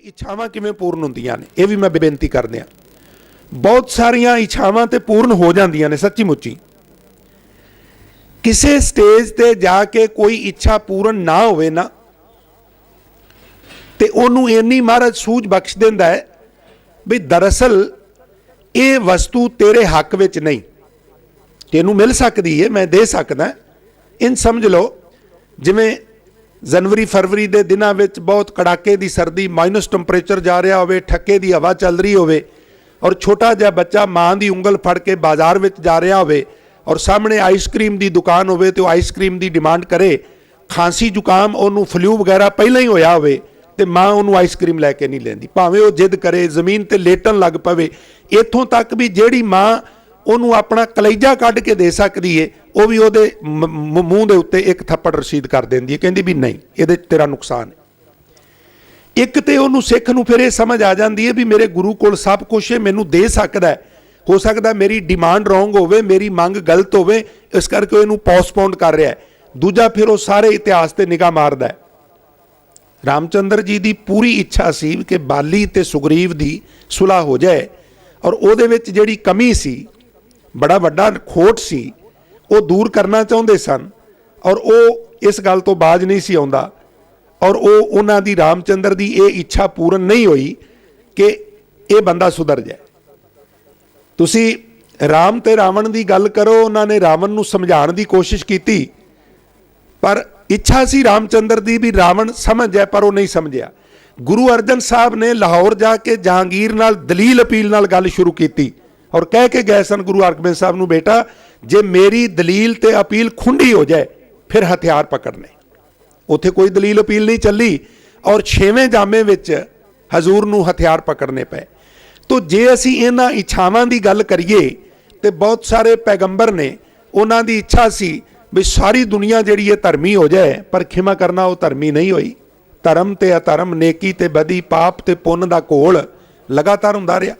इच्छावां किवें पूर्ण हुंदियां ने, ये भी मैं बेनती करदे हां। बहुत सारियां इच्छावां ते पूर्ण हो जांदियां ने सच्ची मुच्ची। किसी स्टेज ते जाके कोई इच्छा पूर्ण ना होवे ना ते उहनूं इन्नी महाराज सूझ बख्श दिंदा है भी दरअसल ये वस्तु तेरे हक विच नहीं, तेनू मिल सकती है, मैं दे सकदा। इन समझ लो जिवें जनवरी फरवरी के दिनों में बहुत कड़ाके की सर्दी, माइनस टंपरेचर जा रहा हो, ठक्के की हवा चल रही हो, और छोटा जिहा बच्चा माँ की उंगल फड़ के बाजार में जा रहा हो और सामने आइसक्रीम की दुकान हो तो आइसक्रीम की डिमांड करे, खांसी जुकाम उन्होंने फ्लू वगैरह पहले ही होया हो तो माँ उन्होंने आइसक्रीम लैके नहीं लेंदी, भावें वो जिद करे, जमीन ते लेटन लग पवे। इत्थों तक भी जिहड़ी माँ उन्होंने अपना कलेजा कढ़ के दे सकती है, वो भी उहदे मूँह के उत्ते एक थप्पड़ रसीद कर देंदी है, कहती भी नहीं ये तेरा नुकसान है। एक तो उन्होंने सिख नूं फिर ये समझ आ जाती है भी मेरे गुरु कोल सब कुछ है, मैनू दे सकदा है, हो सकता मेरी डिमांड रॉन्ग होवे, मेरी मंग गलत होवे, इस करके इहनूं पोस्टपोन कर रहा है। दूजा फिर वो सारे इतिहास ते निगाह मारदा है। रामचंद्र जी की पूरी इच्छा सी कि बाली ते सुग्रीव की सुलह हो जाए, और उहदे विच जिहड़ी कमी सी, बड़ा वड्डा खोट सी, वो दूर करना चाहुंदे सन, और वो इस गल तो बाज नहीं सी आउंदा, और वो उन्हां दी रामचंद्र की ये इच्छा पूर्ण नहीं हुई कि ये बंदा सुधर जाए। तुसी राम ते रावण की गल करो, उन्होंने रावण नूं समझाउण की कोशिश की, पर इच्छा सी रामचंद्र की भी रावण समझ जाए, पर वो नहीं समझिया। गुरु अर्जन साहब ने लाहौर जाके जहांगीर नाल दलील अपील नाल गल शुरू की और कह के गए सन गुरु हरगोबिंद साहब नूं, बेटा जे मेरी दलील ते अपील खुंडी हो जाए फिर हथियार पकड़ने। उत्थे कोई दलील अपील नहीं चली और 6वें जामे विच हजूर नूं हथियार पकड़ने पे। तो जे असी इन्हां इच्छावां की गल करिए तो बहुत सारे पैगंबर ने, उन्हां दी इच्छा सी भी सारी दुनिया जिहड़ी है धर्मी हो जाए, पर खिमा करना वो धर्मी नहीं हुई। धर्म ते अधर्म, नेकी ते बदी, पाप ते पुण्य का घोल लगातार हुंदा रहा।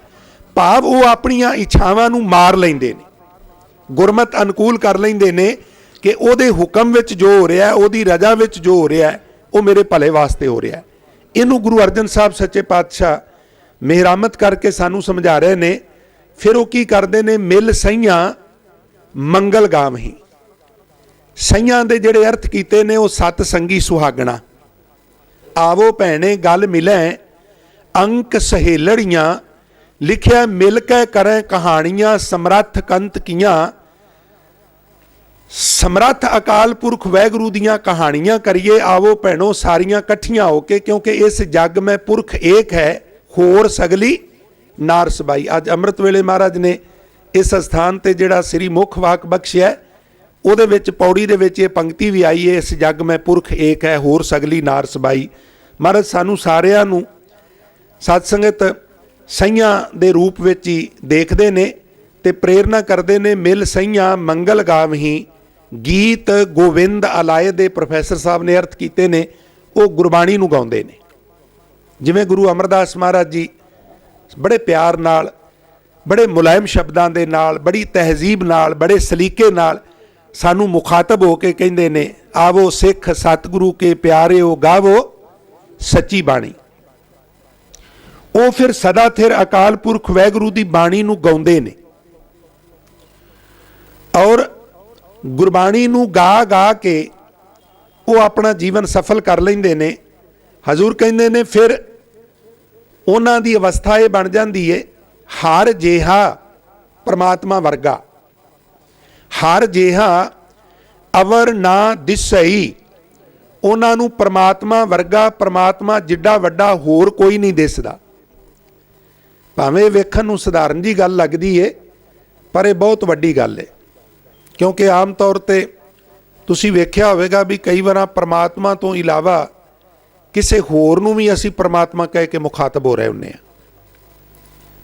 भाव वो अपनियां इच्छावां नूं मार लैंदे ने, गुरमत अनुकूल कर लैंदे ने कि उहदे हुक्म विच जो हो रहा है, उहदी रजा विच जो हो रहा है, वो मेरे भले वास्ते हो रहा है। इनू गुरु अर्जन साहब सच्चे पातशाह मेहरामत करके सानू समझा रहे ने। फिर वो की करते ने, मिल सईयां मंगल गाम ही। सईयां दे जिहड़े अर्थ कीते ने, वो सत संगी सुहागणा, आवो भैणे गल मिलै, अंक सहेलड़ियां, लिखिया मिल के करें कहानियां, समरथ कंत कियां। समरथ अकाल पुरख वैगुरु दियां कहानियां करिए, आवो भैणों सारियां कट्ठियां होके, क्योंकि इस जग में पुरख एक है, होर सगली नार सबाई। अज अमृत वेले महाराज ने इस स्थान ते जिहड़ा श्री मुख वाक बख्शिया, उहदे विच पौड़ी दे विच ये पंक्ति भी आई है, इस जग में पुरख एक है, होर सगली नार सबाई। महाराज सानू सारियां नू सत संगत सईयां दे रूप विच ही देखदे ने ते प्रेरणा करदे ने। मिल सईयां मंगल गाम ही, गीत गोविंद अलाए दे प्रोफैसर साहब ने अर्थ कीते ने, वो गुरबाणी नू गाउंदे ने। जिवें गुरु अमरदास महाराज जी बड़े प्यार नाल, बड़े मुलायम शब्दां दे नाल, बड़ी तहजीब नाल, बड़े सलीके नाल सानू मुखातब हो के कहंदे ने, आवो सिख सतगुरु के प्यारे हो, गावो सच्ची बाणी। वो फिर सदा थिर अकाल पुरख वैगुरु की बाणी नू गाउंदे ने, और गुरबाणी नू गा गा के वो अपना जीवन सफल कर लेंदे ने। हजूर कहंदे ने फिर उन्हां दी अवस्था ये बन जाती है, हर जिहा परमात्मा वर्गा, हर जिहा अवर ना दिसई। उन्हां नू परमात्मा वर्गा, परमात्मा जिड्डा वड्डा होर कोई नहीं दिसदा। भावें वेखण नूं सधारण जी गल लगदी है, पर यह बहुत वड्डी गल है, क्योंकि आम तौर ते तुसीं वेख्या होवेगा भी कई बार परमात्मा तो इलावा किसी होर नूं भी असीं परमात्मा कह के मुखातब हो रहे हुंदे आ।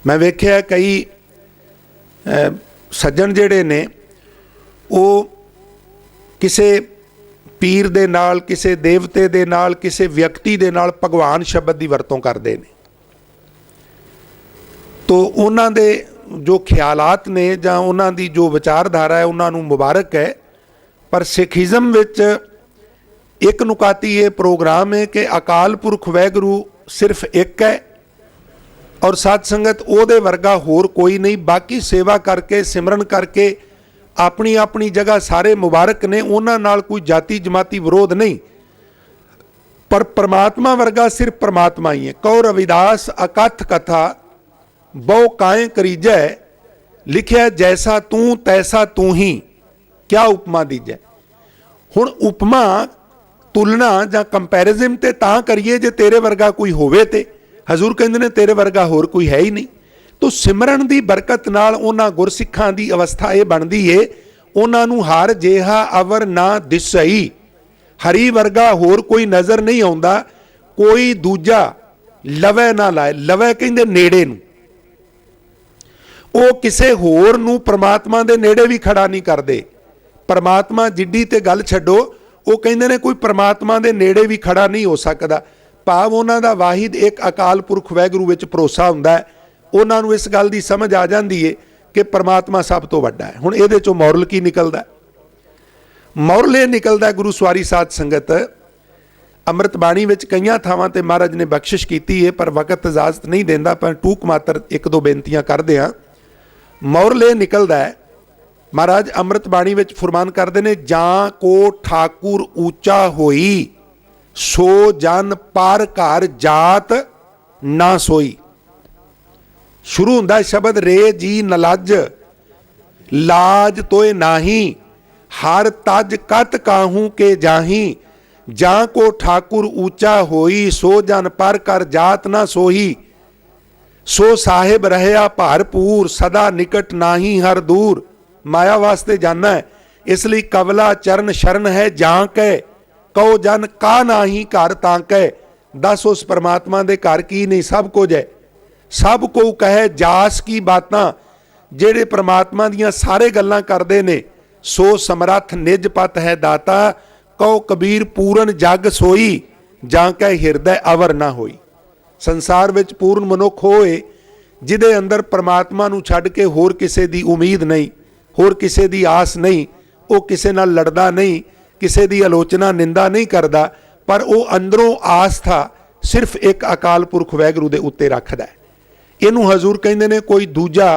मैं वेख्या कई सज्जण जिहड़े ने, वो किसी पीर दे नाल, किसी देवते दे नाल, किसी व्यक्ति दे नाल भगवान शब्द की वरतों करते हैं। तो उन्हां दे जो ख्यालात ने जां उन्हां दी जो विचारधारा है, उन्हां नूं मुबारक है। पर सिखिज़म विच एक नुकाती ये प्रोग्राम है कि अकाल पुरख वैगुरु सिर्फ एक है और साध संगत ਉਹਦੇ ਵਰਗਾ ਹੋਰ ਕੋਈ ਨਹੀਂ। ਬਾਕੀ सेवा करके सिमरन करके अपनी अपनी जगह सारे मुबारक ने, ਉਹਨਾਂ ਨਾਲ कोई जाति जमाती विरोध नहीं, पर परमात्मा वर्गा सिर्फ परमात्मा ही है। कहो रविदास अकथ कथा बहु काए करीजै, लिखिया जैसा तू तैसा तू ही, क्या उपमा दीजै। हुण उपमा तुलना ਜਾਂ ਕੰਪੈਰੀਜ਼ਨ ਤੇ ਤਾਂ ਕਰੀਏ ਜੇ ਤੇਰੇ ਵਰਗਾ ਕੋਈ ਹੋਵੇ। ਤੇ ਹਜ਼ੂਰ ਕਹਿੰਦੇ ਨੇ ਤੇਰੇ ਵਰਗਾ ਹੋਰ ਕੋਈ ਹੈ ਹੀ ਨਹੀਂ। ਤੋ ਸਿਮਰਨ ਦੀ ਬਰਕਤ ਨਾਲ ਉਹਨਾਂ ਗੁਰਸਿੱਖਾਂ ਦੀ ਅਵਸਥਾ ਇਹ ਬਣਦੀ ਏ, ਉਹਨਾਂ ਨੂੰ ਹਰ ਜਿਹਾ ਅਵਰ ਨਾ ਦਿਸਈ, ਹਰੀ ਵਰਗਾ ਹੋਰ ਕੋਈ ਨਜ਼ਰ ਨਹੀਂ ਆਉਂਦਾ, ਕੋਈ ਦੂਜਾ ਲਵੇ ਨਾ ਲਾਏ। ਲਵੇ ਕਹਿੰਦੇ ਨੇੜੇ ਨੂੰ, ਉਹ ਕਿਸੇ ਹੋਰ ਨੂੰ ਪ੍ਰਮਾਤਮਾ ਦੇ ਨੇੜੇ ਵੀ ਖੜਾ ਨਹੀਂ ਕਰਦੇ। परमात्मा जिड्डी ते गल छड्डो, वो कहते हैं कोई परमात्मा के नेड़े भी खड़ा नहीं हो सकता। भाव उन्हों का वाहिद एक अकाल पुरख वैगुरू विच भरोसा हुंदा है। उन्होंने इस गल की समझ आ जाती है कि परमात्मा सब तो वड्डा है। हुण इहदे चों मॉरल की निकलदा? मॉरल ये निकलदा गुरु सवारी साध संगत, अमृत बाणी विच कईयां थावां ते महाराज ने बख्शिश कीती है, पर वक्त इजाजत नहीं देंदा, पर टूक मात्र एक दो बेनतियां करदे हां। मॉरल ये निकलदा है, महाराज अमृत बाणी विच फरमान करते हैं, जां को ठाकुर ऊंचा होई सो जन पर घर जात ना सोई। शुरू हुंदा शब्द रे जी नलज, लाज तोए नाही, हर तज कत काहू के जाही, जां को ठाकुर ऊंचा होई सो जन पर घर जात ना सोही, सो साहिब रहया भरपूर सदा निकट नाही हर दूर। माया वास्ते जाना है, इसलिए कवला चरण शरण है जां कै, कहो जन का नाही घर तां कै। दस उस परमात्मा दे घर की नहीं सब कुछ है, सब को कहे जास की बातां, जेड़े परमात्मा दियां सारे गल्लां करदे ने, सो समरथ निज पत है दाता, कहो कबीर पूर्ण जग सोई, जां कै हिरदय अवर ना होई। संसार विच पूर्ण मनुख होए जिहदे अंदर परमात्मा नूं छड्ड के होर किसे दी उम्मीद नहीं, होर किसी की आस नहीं, वो किसी नाल लड़दा नहीं, किसी की आलोचना निंदा नहीं करता, पर वो अंदरों आस्था सिर्फ एक अकाल पुरख वैगुरू दे उत्ते रखदा है। इनू हजूर कहंदे ने कोई दूजा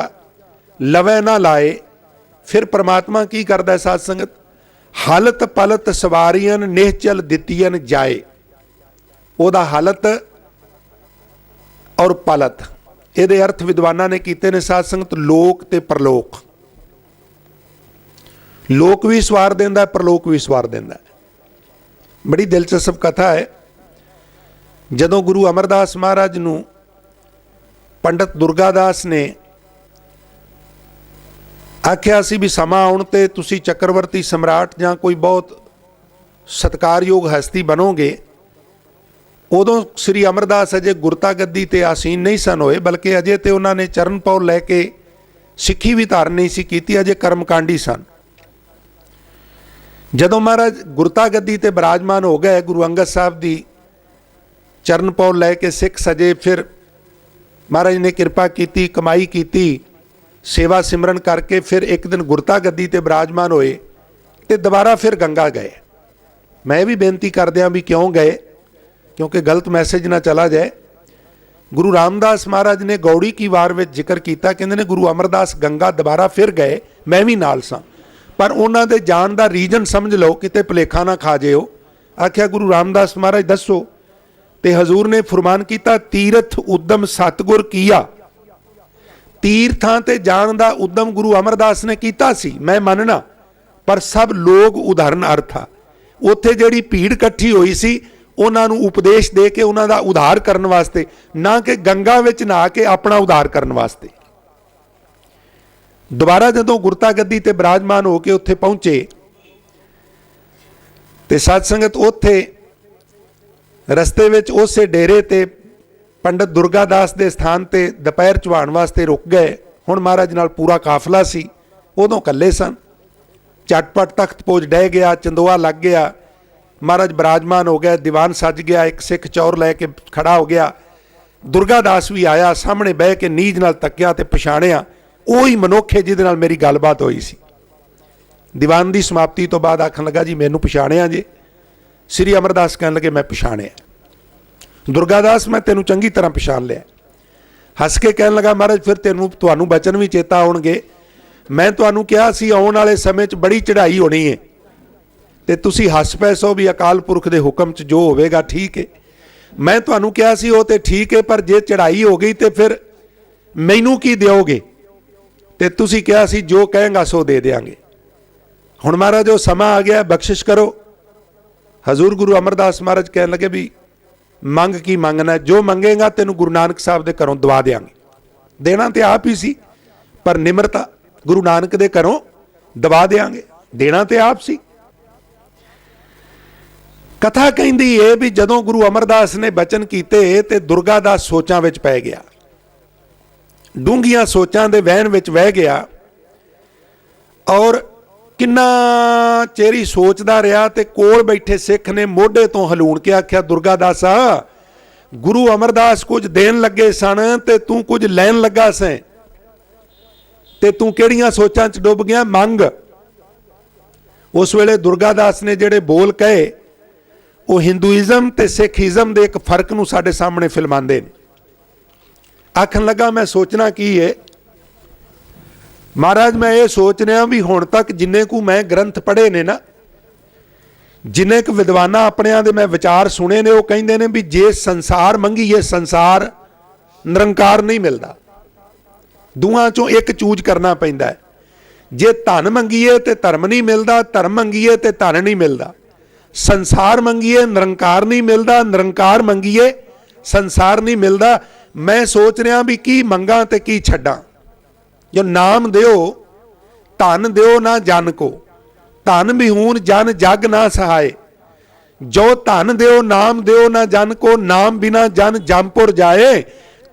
लवे ना लाए। फिर परमात्मा की करदा है साध संगत, हालत पलत सवारियन निहचल दितियन जाए। ओदा हालत और पलत इहदे अर्थ विद्वानां ने कीते ने साध संगत, लोक ते परलोक। लोक भी सवार देंदा, परलोक भी सवार देंदा। बड़ी दिलचस्प कथा है, जदों गुरु अमरदास महाराज नूं पंडित दुर्गादास ने आख्या सी भी समा आउण ते तुसी चक्रवर्ती सम्राट जां कोई बहुत सत्कारयोग हस्ती बनोगे, उदों श्री अमरदास अजे गुरता गद्दी ते आसीन नहीं सन होए, बल्कि अजे तो उन्होंने चरण पौ लैके सिक्खी भी धारण नहीं सी कीती, अजे कर्मकांडी सन। जदों महाराज गुरता गद्दी ते विराजमान हो गए, गुरु अंगद साहब की चरण पौ लैके सिख सजे, फिर महाराज ने कृपा की, कमाई की, सेवा सिमरन करके फिर एक दिन गुरता गद्दी ते विराजमान होए ते दोबारा फिर गंगा गए। मैं भी बेनती कर दिया भी क्यों गए, क्योंकि गलत मैसेज ना चला जाए। गुरु रामदास महाराज ने गौड़ी की वार में जिक्र किया, कहते ने गुरु अमरदास गंगा दोबारा फिर गए, मैं भी नाल सां, पर उन्हों के जान का रीजन समझ लो, किते भुलेखा ना खा जाओ। आख्या गुरु रामदास महाराज दसो, ते हजूर ने फरमान किया, तीरथ उद्यम सतगुर किया। तीर्थां ते जान का उद्यम गुरु अमरदास ने किया सी, मैं मनना, पर सब लोग उदाहरण अर्थ आ। उत्थे जिहड़ी भीड़ इकट्ठी हुई सी, उन्होंने उपदेश दे के उन्हों का उद्धार करने वास्ते, ना कि गंगा विच नहा के अपना उद्धार करने वास्ते। दोबारा जदों गुरता गद्दी ते विराजमान होकर उत्थे पहुंचे ते साध संगत उत्थे रस्ते विच उसे डेरे ते पंडित दुर्गादास के स्थान ते दोपहर चुहाण वास्ते रुक गए। हुण महाराज नाल पूरा काफला सी, उदों कल्ले सन। झटपट तख्त पोज डह गया, चंदोआ लग गया, महाराज विराजमान हो गया, दीवान सज गया, एक सिख चौर लैके खड़ा हो गया। दुर्गादास भी आया, सामने बह के नीज नाल तक्या ते पछाणिया ਉਹੀ ਮਨੁੱਖ ਹੈ ਜਿਹਦੇ ਨਾਲ ਮੇਰੀ ਗੱਲਬਾਤ ਹੋਈ ਸੀ। ਦੀਵਾਨ ਦੀ ਸਮਾਪਤੀ ਤੋਂ ਬਾਅਦ ਆਖਣ ਲੱਗਾ, ਜੀ ਮੈਨੂੰ ਪਛਾਣਿਆ ਜੇ? ਸ੍ਰੀ ਅਮਰਦਾਸ ਕਹਿਣ ਲੱਗੇ, ਮੈਂ ਪਛਾਣਿਆ। ਦੁਰਗਾਦਾਸ ਮੈਂ ਤੈਨੂੰ ਚੰਗੀ ਤਰ੍ਹਾਂ ਪਛਾਣ ਲਿਆ। ਹੱਸ ਕੇ ਕਹਿਣ ਲੱਗਾ, ਮਹਾਰਾਜ ਫਿਰ ਤੁਹਾਨੂੰ ਬਚਨ ਵੀ ਚੇਤਾ ਆਉਣਗੇ। ਮੈਂ ਤੁਹਾਨੂੰ ਕਿਹਾ ਸੀ ਆਉਣ ਵਾਲੇ ਸਮੇਂ 'ਚ ਬੜੀ ਚੜ੍ਹਾਈ ਹੋਣੀ ਹੈ, ਤੇ ਤੁਸੀਂ ਹੱਸ ਪਏ ਸੋ ਵੀ ਅਕਾਲ ਪੁਰਖ ਦੇ ਹੁਕਮ 'ਚ ਜੋ ਹੋਵੇਗਾ ਠੀਕ ਹੈ। ਮੈਂ ਤੁਹਾਨੂੰ ਕਿਹਾ ਸੀ ਉਹ ਤੇ ਠੀਕ ਹੈ, ਪਰ ਜੇ ਚੜ੍ਹਾਈ ਹੋ ਗਈ ਤੇ ਫਿਰ ਮੈਨੂੰ ਕੀ ਦਿਓਗੇ? ਤੇ ਤੁਸੀਂ ਕਿਹਾ ਸੀ ਜੋ ਕਹੇਗਾ ਸੋ ਦੇ ਦਿਆਂਗੇ। ਹੁਣ ਮਹਾਰਾਜ ਉਹ ਸਮਾਂ ਆ ਗਿਆ, ਬਖਸ਼ਿਸ਼ ਕਰੋ। ਹਜ਼ੂਰ ਗੁਰੂ ਅਮਰਦਾਸ ਮਹਾਰਾਜ ਕਹਿਣ ਲੱਗੇ ਵੀ ਮੰਗ ਕੀ ਮੰਗਣਾ, ਜੋ ਮੰਗੇਗਾ ਤੈਨੂੰ ਗੁਰੂ ਨਾਨਕ ਸਾਹਿਬ ਦੇ ਘਰੋਂ ਦਵਾ ਦਿਆਂਗੇ। ਦੇਣਾ ਤੇ ਆਪ ਹੀ ਸੀ, ਪਰ ਨਿਮਰਤਾ, ਗੁਰੂ ਨਾਨਕ ਦੇ ਘਰੋਂ ਦਵਾ ਦਿਆਂਗੇ, ਦੇਣਾ ਤੇ ਆਪ ਸੀ। ਕਥਾ ਕਹਿੰਦੀ ਏ ਵੀ ਜਦੋਂ ਗੁਰੂ ਅਮਰਦਾਸ ਨੇ ਬਚਨ ਕੀਤੇ ਤੇ ਦੁਰਗਾਦਾਸ ਸੋਚਾਂ ਵਿੱਚ ਪੈ ਗਿਆ, ਡੂੰਘੀਆਂ ਸੋਚਾਂ ਦੇ ਵਹਿਣ ਵਿੱਚ ਵਹਿ ਗਿਆ, ਔਰ ਕਿੰਨਾ ਚਿਰ ਹੀ ਸੋਚਦਾ ਰਿਹਾ। ਤੇ ਕੋਲ ਬੈਠੇ ਸਿੱਖ ਨੇ ਮੋਢੇ ਤੋਂ ਹਲੂਣ ਕੇ ਆਖਿਆ, ਦੁਰਗਾਦਾਸਾ, ਗੁਰੂ ਅਮਰਦਾਸ ਕੁਝ ਦੇਣ ਲੱਗੇ ਸਨ ਤੇ ਤੂੰ ਕੁਝ ਲੈਣ ਲੱਗਾ ਸੈਂ, ਤੇ ਤੂੰ ਕਿਹੜੀਆਂ ਸੋਚਾਂ 'ਚ ਡੁੱਬ ਗਿਆ? ਮੰਗ। ਉਸ ਵੇਲੇ ਦੁਰਗਾਦਾਸ ਨੇ ਜਿਹੜੇ ਬੋਲ ਕਹੇ ਉਹ ਹਿੰਦੂਇਜ਼ਮ ਤੇ ਸਿੱਖਇਜ਼ਮ ਦੇ ਇੱਕ ਫਰਕ ਨੂੰ ਸਾਡੇ ਸਾਹਮਣੇ ਫਿਲਮਾਉਂਦੇ ਨੇ। ਆਖਣ ਲੱਗਾ, ਮੈਂ ਸੋਚਣਾ ਕੀ ਹੈ ਮਹਾਰਾਜ, ਮੈਂ ਇਹ ਸੋਚ ਰਿਹਾ ਵੀ ਹੁਣ ਤੱਕ ਜਿੰਨੇ ਕੁ ਮੈਂ ਗ੍ਰੰਥ ਪੜ੍ਹੇ ਨੇ ਨਾ, ਜਿੰਨੇ ਕੁ ਵਿਦਵਾਨਾਂ ਆਪਣਿਆਂ ਦੇ ਮੈਂ ਵਿਚਾਰ ਸੁਣੇ ਨੇ, ਉਹ ਕਹਿੰਦੇ ਨੇ ਵੀ ਜੇ ਸੰਸਾਰ ਮੰਗੀਏ, ਸੰਸਾਰ ਨਿਰੰਕਾਰ ਨਹੀਂ ਮਿਲਦਾ, ਦੋਹਾਂ ਚੋਂ ਇੱਕ ਚੂਜ਼ ਕਰਨਾ ਪੈਂਦਾ ਹੈ। ਜੇ ਧਨ ਮੰਗੀਏ ਤੇ ਧਰਮ ਨਹੀਂ ਮਿਲਦਾ, ਧਰਮ ਮੰਗੀਏ ਤੇ ਧਨ ਨਹੀਂ ਮਿਲਦਾ। ਸੰਸਾਰ ਮੰਗੀਏ ਨਿਰੰਕਾਰ ਨਹੀਂ ਮਿਲਦਾ, ਨਿਰੰਕਾਰ ਮੰਗੀਏ ਸੰਸਾਰ ਨਹੀਂ ਮਿਲਦਾ। ਮੈਂ ਸੋਚ ਰਿਹਾ ਵੀ ਕੀ ਮੰਗਾਂ ਤੇ ਕੀ ਛੱਡਾਂ। ਜੋ ਨਾਮ ਦਿਓ ਧਨ ਦਿਓ ਨਾ ਜਨ ਕੋ, ਧਨ ਬਿਹੂਨ ਜਨ ਜਗ ਨਾ ਸਹਾਏ। ਜੋ ਧਨ ਦਿਓ ਨਾਮ ਦਿਓ ਨਾ ਜਨ ਕੋ, ਨਾਮ ਬਿਨਾ ਜਨ ਜਮਪੁਰ ਜਾਏ।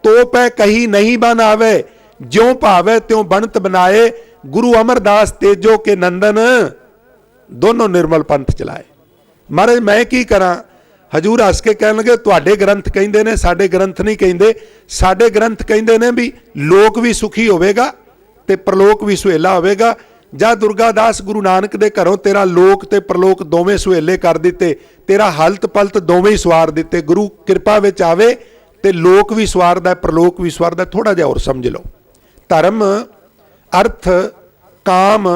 ਤੋ ਪੈ ਕਹੀ ਨਹੀਂ ਬਨ ਆਵੇ, ਜਿਉ ਭਾਵੇ ਤਿਉ ਬਣਤ ਬਣਾਏ। ਗੁਰੂ ਅਮਰਦਾਸ ਤੇਜੋ ਕੇ ਨੰਦਨ, ਦੋਨੋਂ ਨਿਰਮਲ ਪੰਥ ਚਲਾਏ। ਮਹਾਰਾਜ ਮੈਂ ਕੀ ਕਰਾਂ? ਹਜੂਰ ਹੱਸ ਕੇ ਕਹਿਣ ਲੱਗੇ, ਤੁਹਾਡੇ ਗ੍ਰੰਥ ਕਹਿੰਦੇ ਨੇ, ਸਾਡੇ ਗ੍ਰੰਥ ਨਹੀਂ ਕਹਿੰਦੇ। ਸਾਡੇ ਗ੍ਰੰਥ ਕਹਿੰਦੇ ਨੇ ਵੀ ਲੋਕ ਵੀ ਸੁਖੀ ਹੋਵੇਗਾ ਤੇ ਪ੍ਰਲੋਕ ਵੀ ਸੁਹੇਲਾ ਹੋਵੇਗਾ। ਜਾਂ ਦੁਰਗਾਦਾਸ, ਗੁਰੂ ਨਾਨਕ ਦੇ ਘਰੋਂ ਤੇਰਾ ਲੋਕ ਤੇ ਪ੍ਰਲੋਕ ਦੋਵੇਂ ਸੁਹੇਲੇ ਕਰ ਦਿੱਤੇ, ਤੇਰਾ ਹਲਤ ਪਲਤ ਦੋਵੇਂ ਹੀ ਸਵਾਰ ਦਿੱਤੇ। ਗੁਰੂ ਕਿਰਪਾ ਵਿੱਚ ਆਵੇ ਤੇ ਲੋਕ ਵੀ ਸਵਾਰਦਾ, ਪ੍ਰਲੋਕ ਵੀ ਸਵਾਰਦਾ। ਥੋੜਾ ਜਿਹਾ ਹੋਰ ਸਮਝ ਲਓ। ਧਰਮ, ਅਰਥ, ਕਾਮ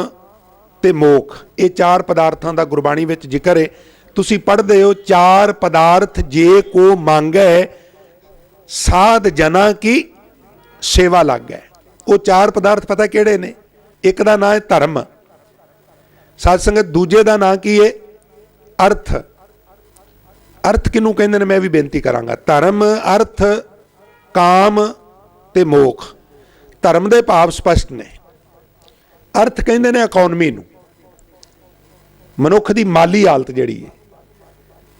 ਤੇ ਮੋਖ, ਇਹ ਚਾਰ ਪਦਾਰਥਾਂ ਦਾ ਗੁਰਬਾਣੀ ਵਿੱਚ ਜ਼ਿਕਰ ਹੈ। ਤੁਸੀਂ ਪੜ੍ਹਦੇ ਹੋ, ਚਾਰ ਪਦਾਰਥ ਜੇ ਕੋ ਮੰਗੈ, ਸਾਧ ਜਨਾ ਕੀ ਸੇਵਾ ਲੱਗੈ। ਉਹ ਚਾਰ ਪਦਾਰਥ ਪਤਾ ਕਿਹੜੇ ਨੇ? ਇੱਕ ਦਾ ਨਾਂ ਹੈ ਧਰਮ, ਸਾਧ ਸੰਗਤ। ਦੂਜੇ ਦਾ ਨਾਂ ਕੀ ਹੈ? ਅਰਥ। ਅਰਥ ਕਿਹਨੂੰ ਕਹਿੰਦੇ ਨੇ ਮੈਂ ਵੀ ਬੇਨਤੀ ਕਰਾਂਗਾ। ਧਰਮ, ਅਰਥ, ਕਾਮ ਤੇ ਮੋਖ। ਧਰਮ ਦੇ ਭਾਵ ਸਪਸ਼ਟ ਨੇ। ਅਰਥ ਕਹਿੰਦੇ ਨੇ ਇਕੋਨਮੀ ਨੂੰ, ਮਨੁੱਖ ਦੀ ਮਾਲੀ ਹਾਲਤ ਜਿਹੜੀ ਹੈ।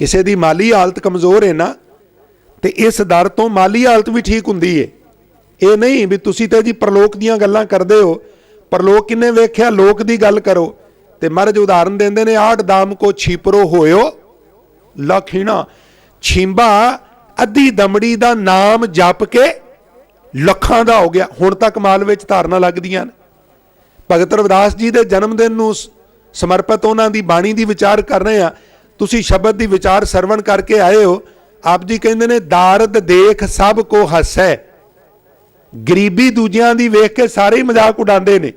ਕਿਸੇ ਦੀ ਮਾਲੀ ਹਾਲਤ ਕਮਜ਼ੋਰ ਹੈ ਨਾ, ਤੇ ਇਸ ਦਰ ਤੋਂ ਮਾਲੀ ਹਾਲਤ ਵੀ ਠੀਕ ਹੁੰਦੀ ਹੈ। ਇਹ ਨਹੀਂ ਵੀ ਤੁਸੀਂ ਤੇ ਜੀ ਪ੍ਰਲੋਕ ਦੀਆਂ ਗੱਲਾਂ ਕਰਦੇ ਹੋ, ਪ੍ਰਲੋਕ ਕਿੰਨੇ ਵੇਖਿਆ, ਲੋਕ ਦੀ ਗੱਲ ਕਰੋ। ਤੇ ਮਹਾਰਾਜ ਉਦਾਹਰਨ ਦਿੰਦੇ ਨੇ, ਆਠ ਦਾਮ ਕੋ ਛੀਪਰੋ ਹੋਇਓ ਲਖੀਣਾ। ਛੀਂਬਾ ਅੱਧੀ ਦਮੜੀ ਦਾ ਨਾਮ ਜਪ ਕੇ ਲੱਖਾਂ ਦਾ ਹੋ ਗਿਆ। ਹੁਣ ਤੱਕ ਮਾਲ ਵਿੱਚ ਧਾਰਨਾ ਲੱਗਦੀਆਂ ਨੇ। ਭਗਤ ਰਵਿਦਾਸ ਜੀ ਦੇ ਜਨਮ ਦਿਨ ਨੂੰ ਸਮਰਪਿਤ ਉਹਨਾਂ ਦੀ ਬਾਣੀ ਦੀ ਵਿਚਾਰ ਕਰ ਰਹੇ ਹਾਂ। ਤੁਸੀਂ ਸ਼ਬਦ ਦੀ ਵਿਚਾਰ ਸਰਵਣ ਕਰਕੇ ਆਏ ਹੋ। ਆਪ ਜੀ ਕਹਿੰਦੇ ਨੇ, ਦਾਰਦ ਦੇਖ ਸਭ ਕੋ ਹੱਸੈ। ਗਰੀਬੀ ਦੂਜਿਆਂ ਦੀ ਵੇਖ ਕੇ ਸਾਰੇ ਹੀ ਮਜ਼ਾਕ ਉਡਾਉਂਦੇ ਨੇ।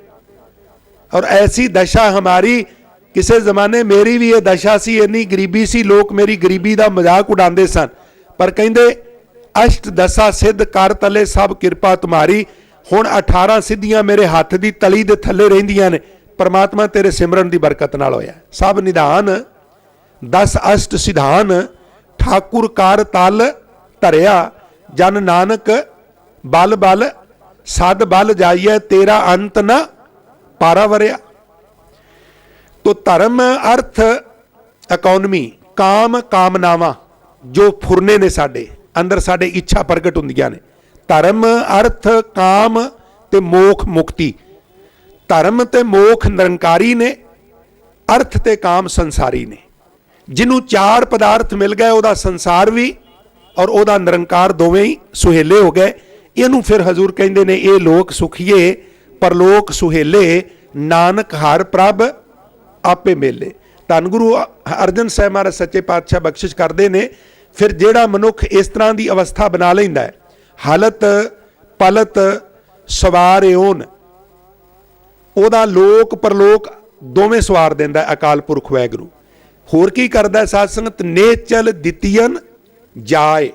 ਔਰ ਐਸੀ ਦਸ਼ਾ ਹਮਾਰੀ, ਕਿਸੇ ਜ਼ਮਾਨੇ ਮੇਰੀ ਵੀ ਇਹ ਦਸ਼ਾ ਸੀ, ਇੰਨੀ ਗਰੀਬੀ ਸੀ, ਲੋਕ ਮੇਰੀ ਗਰੀਬੀ ਦਾ ਮਜ਼ਾਕ ਉਡਾਉਂਦੇ ਸਨ। ਪਰ ਕਹਿੰਦੇ ਅਸ਼ਟ ਦਸਾ ਸਿੱਧ ਕਰ ਤਲੇ ਸਭ ਕਿਰਪਾ ਤੁਮਾਰੀ। ਹੁਣ 18 ਸਿੱਧੀਆਂ ਮੇਰੇ ਹੱਥ ਦੀ ਤਲੀ ਦੇ ਥੱਲੇ ਰਹਿੰਦੀਆਂ ਨੇ। ਪਰਮਾਤਮਾ ਤੇਰੇ ਸਿਮਰਨ ਦੀ ਬਰਕਤ ਨਾਲ ਹੋਇਆ। ਸਭ ਨਿਧਾਨ 10 ਅਸ਼ਟ ਸਿਧਾਨ, ਠਾਕੁਰ ਕਾਰ ਤਲ ਧਰਿਆ। ਜਨ ਨਾਨਕ ਬਲ ਬਲ ਸਦ ਬਲ ਜਾਈਏ, ਤੇਰਾ ਅੰਤ ਨਾ ਪਾਰਾ ਵਰਿਆ। ਤੋ ਧਰਮ, ਅਰਥ, ਇਕੋਨਮੀ, ਕਾਮ, ਕਾਮਨਾਵਾਂ ਜੋ ਫੁਰਨੇ ਨੇ ਸਾਡੇ ਅੰਦਰ, ਸਾਡੇ ਇੱਛਾ ਪ੍ਰਗਟ ਹੁੰਦੀਆਂ ਨੇ। ਧਰਮ, ਅਰਥ, ਕਾਮ ਤੇ ਮੋਖ, ਮੁਕਤੀ। ਧਰਮ ਤੇ ਮੋਖ ਨਿਰੰਕਾਰੀ ਨੇ, ਅਰਥ ਤੇ ਕਾਮ ਸੰਸਾਰੀ ਨੇ। ਜਿਹਨੂੰ ਚਾਰ ਪਦਾਰਥ ਮਿਲ ਗਏ, ਉਹਦਾ ਸੰਸਾਰ ਵੀ ਔਰ ਉਹਦਾ ਨਿਰੰਕਾਰ ਦੋਵੇਂ ਹੀ ਸੁਹੇਲੇ ਹੋ ਗਏ। ਇਹਨੂੰ ਫਿਰ ਹਜ਼ੂਰ ਕਹਿੰਦੇ ਨੇ, ਇਹ ਲੋਕ ਸੁਖੀਏ ਪਰਲੋਕ ਸੁਹੇਲੇ, ਨਾਨਕ ਹਰ ਪ੍ਰਭ ਆਪੇ ਮੇਲੇ। ਧੰਨ ਗੁਰੂ ਅਰਜਨ ਸਾਹਿਬ ਮਹਾਰਾਜ ਸੱਚੇ ਪਾਤਸ਼ਾਹ ਬਖਸ਼ਿਸ਼ ਕਰਦੇ ਨੇ ਫਿਰ ਜਿਹੜਾ ਮਨੁੱਖ ਇਸ ਤਰ੍ਹਾਂ ਦੀ ਅਵਸਥਾ ਬਣਾ ਲੈਂਦਾ ਹੈ, ਹਾਲਤ ਪਲਤ ਸਵਾਰਿਓਨ, ਉਹਦਾ ਲੋਕ ਪਰਲੋਕ ਦੋਵੇਂ ਸਵਾਰ ਦਿੰਦਾ ਅਕਾਲ ਪੁਰਖ ਵਾਹਿਗੁਰੂ। ਹੋਰ ਕੀ ਕਰਦਾ ਸਾਧ ਸੰਗਤ? ਨੇਚਲ ਦਿੱਤੀਅਨ ਜਾਏ,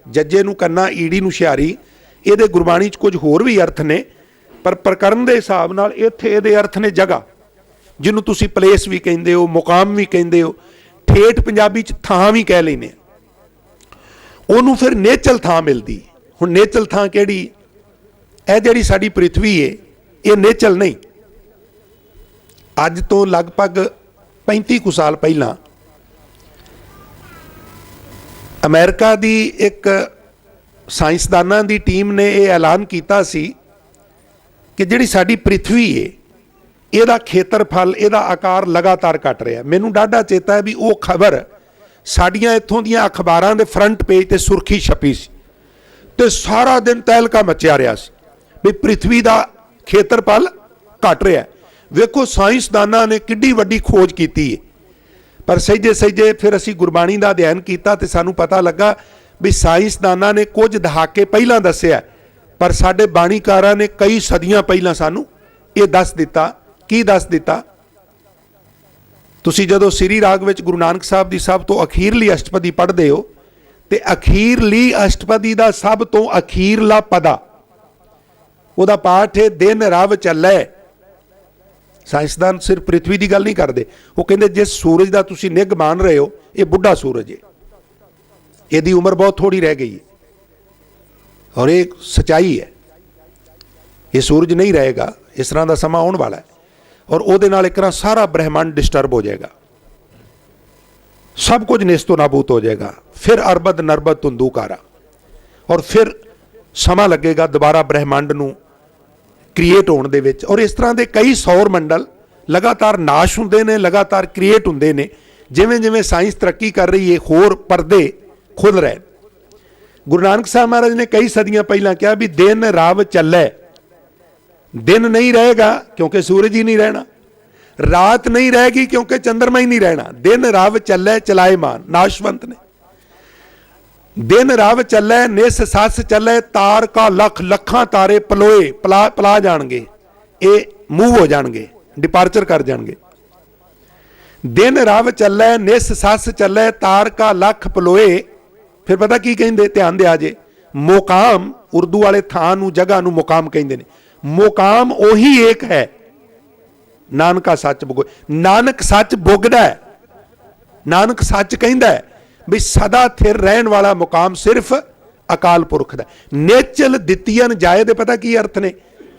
ਜੱਜੇ ਨੂੰ ਕੰਨਾ ਈੜੀ ਨੂੰ ਹੁਸ਼ਿਆਰੀ। ਇਹਦੇ ਗੁਰਬਾਣੀ 'ਚ ਕੁਝ ਹੋਰ ਵੀ ਅਰਥ ਨੇ, ਪਰ ਪ੍ਰਕਰਨ ਦੇ ਹਿਸਾਬ ਨਾਲ ਇੱਥੇ ਇਹਦੇ ਅਰਥ ਨੇ ਜਗ੍ਹਾ, ਜਿਹਨੂੰ ਤੁਸੀਂ ਪਲੇਸ ਵੀ ਕਹਿੰਦੇ ਹੋ, ਮੁਕਾਮ ਵੀ ਕਹਿੰਦੇ ਹੋ, ਠੇਠ ਪੰਜਾਬੀ 'ਚ ਥਾਂ ਵੀ ਕਹਿ ਲੈਂਦੇ ਆ। ਉਹਨੂੰ ਫਿਰ ਨੇਚਲ ਥਾਂ ਮਿਲਦੀ। ਹੁਣ ਨੇਚਲ ਥਾਂ ਕਿਹੜੀ? ਇਹ ਜਿਹੜੀ ਸਾਡੀ ਪ੍ਰਿਥਵੀ ਹੈ, ਇਹ ਨੇਚਲ ਨਹੀਂ। ਅੱਜ ਤੋਂ ਲਗਭਗ 35 ਕੁ ਸਾਲ ਪਹਿਲਾਂ ਅਮਰੀਕਾ ਦੀ ਇੱਕ ਸਾਇੰਸਦਾਨਾਂ ਦੀ ਟੀਮ ਨੇ ਇਹ ਐਲਾਨ ਕੀਤਾ ਸੀ ਕਿ ਜਿਹੜੀ ਸਾਡੀ ਪ੍ਰਿਥਵੀ ਹੈ, ਇਹਦਾ ਖੇਤਰਫਲ, ਇਹਦਾ ਆਕਾਰ ਲਗਾਤਾਰ ਘਟ ਰਿਹਾ। ਮੈਨੂੰ ਡਾਢਾ ਚੇਤਾ ਹੈ ਵੀ ਉਹ ਖਬਰ ਸਾਡੀਆਂ ਇੱਥੋਂ ਦੀਆਂ ਅਖਬਾਰਾਂ ਦੇ ਫਰੰਟ ਪੇਜ ਤੇ ਸੁਰਖੀ ਛਪੀ ਸੀ ਤੇ ਸਾਰਾ ਦਿਨ ਤਹਿਲਕਾ ਮਚਿਆ ਰਿਹਾ ਸੀ ਵੀ ਪ੍ਰਿਥਵੀ ਦਾ ਖੇਤਰਫਲ ਘਟ ਰਿਹਾ। ਵੇਖੋ ਸਾਇੰਸਦਾਨਾਂ ਨੇ ਕਿੱਡੀ ਵੱਡੀ ਖੋਜ ਕੀਤੀ ਹੈ। ਪਰ ਸਹਿਜੇ ਸਹਿਜੇ ਫਿਰ ਅਸੀਂ ਗੁਰਬਾਣੀ ਦਾ ਅਧਿਐਨ ਕੀਤਾ ਤੇ ਸਾਨੂੰ ਪਤਾ ਲੱਗਾ ਵੀ ਸਾਇੰਸਦਾਨਾਂ ਨੇ ਕੁਝ ਦਹਾਕੇ ਪਹਿਲਾਂ ਦੱਸਿਆ, ਪਰ ਸਾਡੇ ਬਾਣੀਕਾਰਾਂ ਨੇ ਕਈ ਸਦੀਆਂ ਪਹਿਲਾਂ ਸਾਨੂੰ ਇਹ ਦੱਸ ਦਿੱਤਾ। ਕੀ ਦੱਸ ਦਿੱਤਾ? ਤੁਸੀਂ ਜਦੋਂ ਸ੍ਰੀ ਰਾਗ ਵਿੱਚ ਗੁਰੂ ਨਾਨਕ ਸਾਹਿਬ ਦੀ ਸਭ ਤੋਂ ਅਖੀਰਲੀ ਅਸ਼ਟਪਦੀ ਪੜ੍ਹਦੇ ਹੋ ਤੇ ਅਖੀਰਲੀ ਅਸ਼ਟਪਦੀ ਦਾ ਸਭ ਤੋਂ ਅਖੀਰਲਾ ਪਦਾ, ਉਹਦਾ ਪਾਠ ਹੈ ਦਿਨ ਰਵ ਚੱਲੇ। ਸਾਇੰਸਦਾਨ ਸਿਰਫ ਪ੍ਰਿਥਵੀ ਦੀ ਗੱਲ ਨਹੀਂ ਕਰਦੇ, ਉਹ ਕਹਿੰਦੇ ਜਿਸ ਸੂਰਜ ਦਾ ਤੁਸੀਂ ਨਿੱਘ ਮਾਣ ਰਹੇ ਹੋ, ਇਹ ਬੁੱਢਾ ਸੂਰਜ ਹੈ, ਇਹਦੀ ਉਮਰ ਬਹੁਤ ਥੋੜੀ ਰਹਿ ਗਈ ਹੈ, ਔਰ ਇਹ ਸਚਾਈ ਹੈ। ਇਹ ਸੂਰਜ ਨਹੀਂ ਰਹੇਗਾ, ਇਸ ਤਰ੍ਹਾਂ ਦਾ ਸਮਾਂ ਆਉਣ ਵਾਲਾ ਹੈ, ਔਰ ਉਹਦੇ ਨਾਲ ਇੱਕ ਤਰ੍ਹਾਂ ਸਾਰਾ ਬ੍ਰਹਿਮੰਡ ਡਿਸਟਰਬ ਹੋ ਜਾਏਗਾ, ਸਭ ਕੁਝ ਨੇਸਤੋ ਨਾਬੂਦ ਹੋ ਜਾਏਗਾ। ਫਿਰ ਅਰਬਦ ਨਰਬਦ ਧੁੰਦੂਕਾਰਾ, ਔਰ ਫਿਰ ਸਮਾਂ ਲੱਗੇਗਾ ਦੁਬਾਰਾ ਬ੍ਰਹਿਮੰਡ ਨੂੰ ਕ੍ਰੀਏਟ ਹੋਣ ਦੇ ਵਿੱਚ। ਔਰ ਇਸ ਤਰ੍ਹਾਂ ਦੇ ਕਈ ਸੌਰ ਮੰਡਲ ਲਗਾਤਾਰ ਨਾਸ਼ ਹੁੰਦੇ ਨੇ, ਲਗਾਤਾਰ ਕ੍ਰੀਏਟ ਹੁੰਦੇ ਨੇ। ਜਿਵੇਂ ਜਿਵੇਂ ਸਾਇੰਸ ਤਰੱਕੀ ਕਰ ਰਹੀ ਹੈ, ਹੋਰ ਪਰਦੇ ਖੁੱਲ ਰਹੇ। ਗੁਰੂ ਨਾਨਕ ਸਾਹਿਬ ਮਹਾਰਾਜ ਨੇ ਕਈ ਸਦੀਆਂ ਪਹਿਲਾਂ ਕਿਹਾ ਵੀ ਦਿਨ ਰਵ ਚੱਲੇ। ਦਿਨ ਨਹੀਂ ਰਹੇਗਾ ਕਿਉਂਕਿ ਸੂਰਜ ਹੀ ਨਹੀਂ ਰਹਿਣਾ, ਰਾਤ ਨਹੀਂ ਰਹੇਗੀ ਕਿਉਂਕਿ ਚੰਦਰਮਾ ਹੀ ਨਹੀਂ ਰਹਿਣਾ। ਦਿਨ ਰਵ ਚੱਲੇ ਚਲਾਏਮਾਨ, ਨਾਸ਼ਵੰਤ ਨੇ। ਦਿਨ ਰਵ ਚੱਲੇ ਨਿਸ ਸੱਸ ਚੱਲੇ, ਤਾਰ ਕਾ ਲੱਖ, ਲੱਖਾਂ ਤਾਰੇ ਪਲੋਏ ਪਲਾ ਜਾਣਗੇ, ਇਹ ਮੂਵ ਹੋ ਜਾਣਗੇ, ਡਿਪਾਰਚਰ ਕਰ ਜਾਣਗੇ। ਦਿਨ ਰਵ ਚੱਲੇ ਨਿਸ ਸੱਸ ਚੱਲੇ, ਤਾਰ ਕਾ ਲੱਖ ਪਲੋਏ। ਫਿਰ ਪਤਾ ਕੀ ਕਹਿੰਦੇ? ਧਿਆਨ ਦਿਆ ਜੇ, ਮੁਕਾਮ, ਉਰਦੂ ਵਾਲੇ ਥਾਂ ਨੂੰ, ਜਗ੍ਹਾ ਨੂੰ ਮੁਕਾਮ ਕਹਿੰਦੇ ਨੇ। ਮੁਕਾਮ ਉਹੀ ਏਕ ਹੈ, ਨਾਨਕਾ ਸੱਚ ਬੁਗੋ। ਨਾਨਕ ਸੱਚ ਬੁਗਦਾ ਹੈ, ਨਾਨਕ ਸੱਚ ਕਹਿੰਦਾ ਹੈ ਵੀ ਸਦਾ ਥਿਰ ਰਹਿਣ ਵਾਲਾ ਮੁਕਾਮ ਸਿਰਫ ਅਕਾਲ ਪੁਰਖ ਦਾ। ਨੇਚਲ ਦਿੱਤੀਅਨ ਜਾਏ ਦੇ ਪਤਾ ਕੀ ਅਰਥ ਨੇ?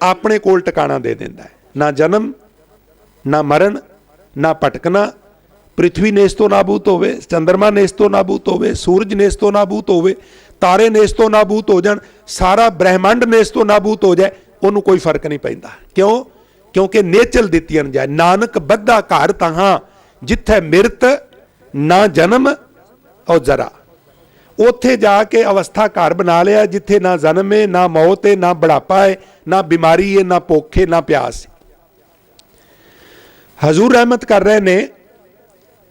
ਆਪਣੇ ਕੋਲ ਟਿਕਾਣਾ ਦੇ ਦਿੰਦਾ ਹੈ। ਨਾ ਜਨਮ, ਨਾ ਮਰਨ, ਨਾ ਭਟਕਣਾ। ਪ੍ਰਿਥਵੀ ਨੇਸਤੋ ਨਾਬੂਤ ਹੋਵੇ, ਚੰਦਰਮਾ ਨੇਸਤੋ ਨਾਬੂਤ ਹੋਵੇ, ਸੂਰਜ ਨੇਸਤੋ ਨਾਬੂਤ ਹੋਵੇ, ਤਾਰੇ ਨੇਸਤੋ ਨਾਬੂਤ ਹੋ ਜਾਣ, ਸਾਰਾ ਬ੍ਰਹਿਮੰਡ ਨੇਸਤੋ ਨਾਬੂਤ ਹੋ ਜਾਏ, ਉਹਨੂੰ ਕੋਈ ਫਰਕ ਨਹੀਂ ਪੈਂਦਾ। ਕਿਉਂ? ਕਿਉਂਕਿ ਨੇਚਲ ਦਿੱਤੀਅਨ ਜਾਏ। ਨਾਨਕ ਬੱਧਾ ਘਰ ਤਹਾਂ ਜਿੱਥੇ ਮਿਰਤ ਨਾ ਜਨਮ ਔਰ ਜ਼ਰਾ। ਉੱਥੇ ਜਾ ਕੇ ਅਵਸਥਾ ਘਰ ਬਣਾ ਲਿਆ ਜਿੱਥੇ ਨਾ ਜਨਮ ਹੈ, ਨਾ ਮੌਤ ਹੈ, ਨਾ ਬੁਢਾਪਾ ਹੈ, ਨਾ ਬਿਮਾਰੀ ਹੈ, ਨਾ ਭੁੱਖ ਹੈ, ਨਾ ਪਿਆਸ ਹੈ। ਹਜ਼ੂਰ ਰਹਿਮਤ ਕਰ ਰਹੇ ਨੇ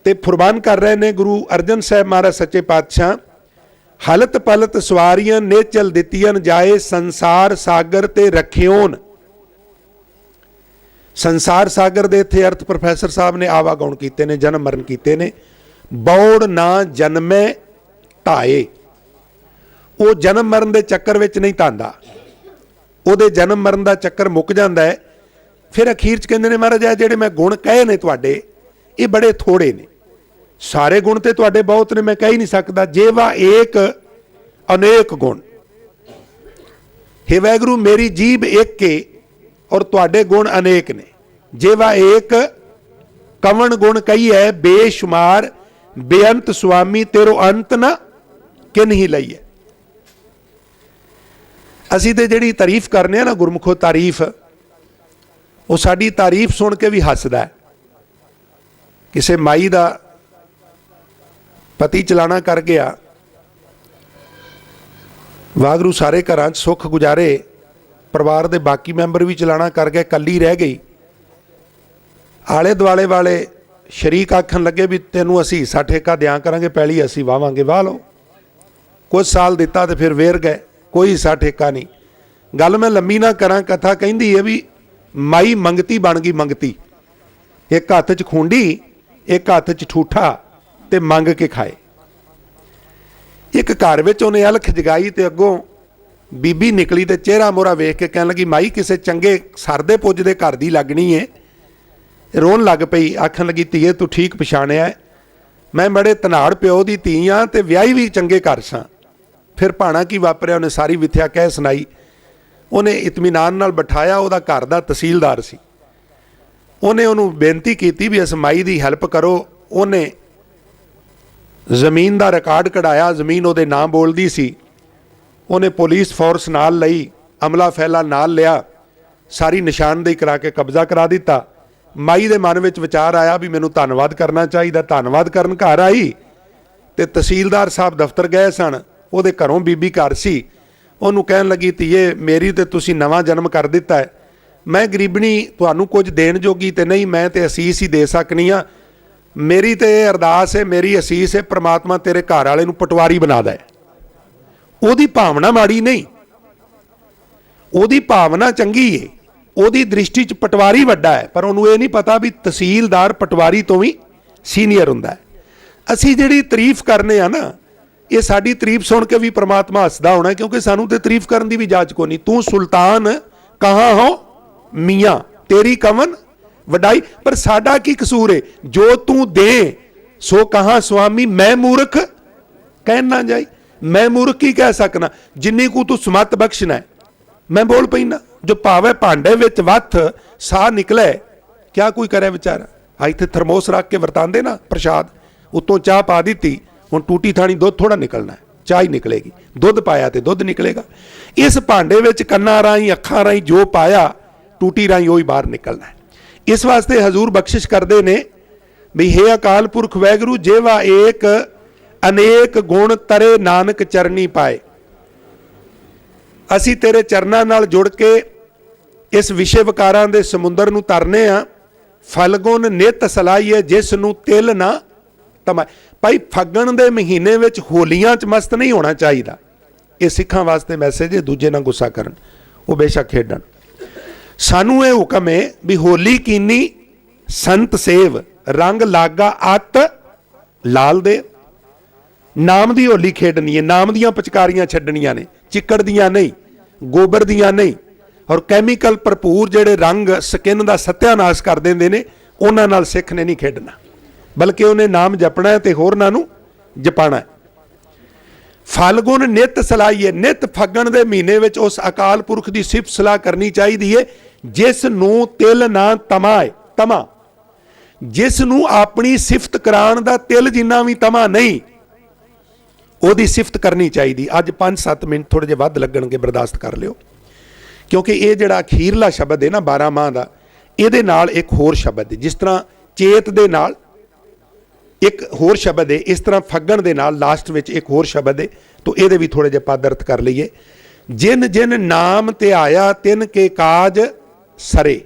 ਤੇ ਫੁਰਮਾਨ ਕਰ ਰਹੇ ਨੇ ਗੁਰੂ ਅਰਜਨ ਸਾਹਿਬ ਮਹਾਰਾਜ ਸੱਚੇ ਪਾਤਸ਼ਾਹ, ਹਲਤ ਪਲਤ ਸਵਾਰੀਆਂ ਨੇਚਲ ਦਿੱਤੀਆਂ ਜਾਏ, ਸੰਸਾਰ ਸਾਗਰ ਤੇ ਰੱਖਿਓਨ। ਸੰਸਾਰ ਸਾਗਰ ਦੇ ਇੱਥੇ ਅਰਥ ਪ੍ਰੋਫੈਸਰ ਸਾਹਿਬ ਨੇ ਆਵਾਗੁਣ ਕੀਤੇ ਨੇ, ਜਨਮ ਮਰਨ ਕੀਤੇ ਨੇ। ਬੌੜ ਨਾ ਜਨਮੇ ਢਾਏ, ਉਹ ਜਨਮ ਮਰਨ ਦੇ ਚੱਕਰ ਵਿੱਚ ਨਹੀਂ ਧਾਂਦਾ, ਉਹਦੇ ਜਨਮ ਮਰਨ ਦਾ ਚੱਕਰ ਮੁੱਕ ਜਾਂਦਾ ਹੈ। ਫਿਰ ਅਖੀਰ 'ਚ ਕਹਿੰਦੇ ਨੇ ਮਹਾਰਾਜ ਇਹ ਜਿਹੜੇ ਮੈਂ ਗੁਣ ਕਹੇ ਨੇ ਤੁਹਾਡੇ, ਇਹ ਬੜੇ ਥੋੜੇ ਨੇ, ਸਾਰੇ ਗੁਣ ਤੇ ਤੁਹਾਡੇ ਬਹੁਤ ਨੇ, ਮੈਂ ਕਹਿ ਹੀ ਨਹੀਂ ਸਕਦਾ। ਜੇਵਾ ਏਕ ਅਨੇਕ ਗੁਣ, हे ਵਾਹਿਗੁਰੂ ਮੇਰੀ ਜੀਭ ਇੱਕ ਏ ਔਰ ਤੁਹਾਡੇ ਗੁਣ ਅਨੇਕ ਨੇ। ਜੇਵਾ ਏਕ ਕਵਣ ਗੁਣ ਕਹੀਏ, ਬੇਸ਼ੁਮਾਰ ਬੇਅੰਤ ਸੁਆਮੀ ਤੇਰੋ ਅੰਤ ਨਾ ਕਿਨਹੀ ਲਈਏ। ਅਸੀਂ ਤੇ ਜਿਹੜੀ ਤਾਰੀਫ ਕਰਨੇ ਆ ਨਾ ਗੁਰਮੁਖੋ ਤਾਰੀਫ, ਉਹ ਸਾਡੀ ਤਾਰੀਫ ਸੁਣ ਕੇ ਵੀ ਹੱਸਦਾ ਹੈ। ਕਿਸੇ ਮਾਈ ਦਾ ਪਤੀ ਚਲਾਣਾ ਕਰ ਗਿਆ, ਵਾਹਿਗੁਰੂ ਸਾਰੇ ਘਰਾਂ 'ਚ ਸੁੱਖ ਗੁਜ਼ਾਰੇ, ਪਰਿਵਾਰ ਦੇ ਬਾਕੀ ਮੈਂਬਰ ਵੀ ਚਲਾਣਾ ਕਰ ਗਏ, ਕੱਲੀ ਰਹਿ ਗਈ। ਆਲੇ ਦੁਆਲੇ ਵਾਲੇ ਸ਼ਰੀਕ ਆਖਣ ਲੱਗੇ ਵੀ ਤੈਨੂੰ ਅਸੀਂ ਹਿੱਸਾ ਠੇਕਾ ਦਿਆਂ ਕਰਾਂਗੇ, ਪੈਲੀ ਅਸੀਂ ਵਾਵਾਂਗੇ, ਵਾਹ ਲਓ। कुछ साल दिता तो फिर वेर गए, कोई हिस्सा ठेका नहीं। गल मैं लंबी ना करा, कथा कहती है भी माई मंगती बन गई मंगती, एक हत्थ च खूंडी एक हत्थ च ठूठा ते मंग के खाए। एक घर विच उन्हें अलख जगाई ते अगों बीबी निकली ते चेहरा मोहरा वेख के कहन लगी माई किसे चंगे सरदे पुजदे घर दी लगनी है। रोन लग पई, आखन लगी धीए तू ठीक पछाणिया, मैं बड़े धनाड़ प्यो दी धी हाँ ते विआही भी चंगे घर सां। फिर भाणा की वापरिया उन्हें सारी विथया कह सुनाई। उन्हें इतमीनान नाल बिठाया, उहदा घर दा तहसीलदार सी। उन्हें उन्होंने बेनती की भी इस माई की हैल्प करो। उन्हें जमीन का रिकॉर्ड कढ़ाया, जमीन उहदे नाम बोलती सी। उन्हें पुलिस फोर्स नाल लई, अमला फैला नाल लिया, सारी निशानदेही करा के कब्जा करा दिता। माई दे मन विच विचार आया भी मैनूं धन्नवाद करना चाहिए। धन्नवाद करन घर आई ते तहसीलदार साहब दफ्तर गए सन, उहदे घरों बीबी घर सी। उहनूं कहन लगी धीए मेरी ते तुसीं नवां जन्म कर दिता है, मैं गरीबनी तुहानूं कुछ देण जोगी ते नहीं, मैं ते असीस ही दे सकनी हाँ। मेरी तो यह अरदास है, मेरी असीस है, परमात्मा तेरे घर वाले नूं पटवारी बना दे। उहदी भावना माड़ी नहीं, उहदी भावना चंगी है, उहदी दृष्टि च पटवारी वड्डा है, पर उहनूं ये नहीं पता भी तहसीलदार पटवारी तो भी सीनियर हुंदा है। असीं जिहड़ी तारीफ करने आ ना, ये साडी तारीफ सुन के भी परमात्मा हसदा होना, क्योंकि सानूं ते तारीफ करन दी भी जाच कोई नहीं। तू सुल्तान कहाँ हो मियाँ, तेरी कवन वडाई, पर साडा की कसूर है, जो तू दे सो कहाँ स्वामी मैं मूर्ख कहना जाई। मैं मूर्ख की कह सकना, जिन्नी को तू समत बख्शना है मैं बोल पैना। जो भावे भांडे विच वथ साह निकले, क्या कोई करे बेचारा। आ इत्थे थरमोस रख के वरतांदे ना प्रसाद, उत्तों चाह पा दी, हुण टूटी थानी दुध थोड़ा निकलना है, चाह ही निकलेगी। दुध पाया तो दुध निकलेगा। इस भांडे विच कन्नां राहीं अखां राहीं जो पाया, टूटी राहीं वही बाहर निकलना है। इस वास्ते हजूर बख्शिश करते ने भी हे अकाल पुरख वैगुरु जेवा एक अनेक गुण तरे नानक चरनी पाए। असी तेरे चरना नाल जुड़ के इस विषय विकारां दे समुंदर नूं तरने आ। फलगुन नित सलाहीए जिस नूं तिल ना तमाए। भाई फगण दे महीने विच होलियां च मस्त नहीं होना चाहिए। ये सिखां वास्ते मैसेज है, दूजे नाल गुस्सा करन वो बेशक खेडण। सानू ये हुक्म है भी होली कीनी संत सेव, रंग लागा अत लाल दे। नाम दी होली खेडनी है, नाम दियां पिचकारियां छड्डनियां ने, चिक्कड़ दियां नहीं, गोबर दियां नहीं। और कैमिकल भरपूर जेड़े रंग स्किन दा सत्यानाश कर देंदे ने, उन्हां नाल सिख ने नहीं खेडना, बल्कि उन्हें नाम जपना है ते होरनां नूं जपाना है। फलगुण नित सलाहीए, नित फगण दे महीने विच उस अकाल पुरख की सिफत सलाह करनी चाहिए है जिस नूं तिल ना तमाए। तमा जिस नूं अपनी सिफत कराण दा तिल जिन्ना भी तमा नहीं, ਉਹਦੀ सिफत करनी चाहिए। अज 5-7 मिनट थोड़े जे वध लगणगे, बर्दाश्त कर लिओ, क्योंकि ये जिहड़ा अखीरला शब्द है ना 12 माह का, ये नाल एक होर शब्द है। जिस तरह चेत दे नाल एक होर शब्द है, इस तरह फगण दे नाल लास्ट में एक होर शब्द है। तो ये भी थोड़े जे पद अर्थ कर लीए। जिन जिन नाम ते आया तिन के काज सरे।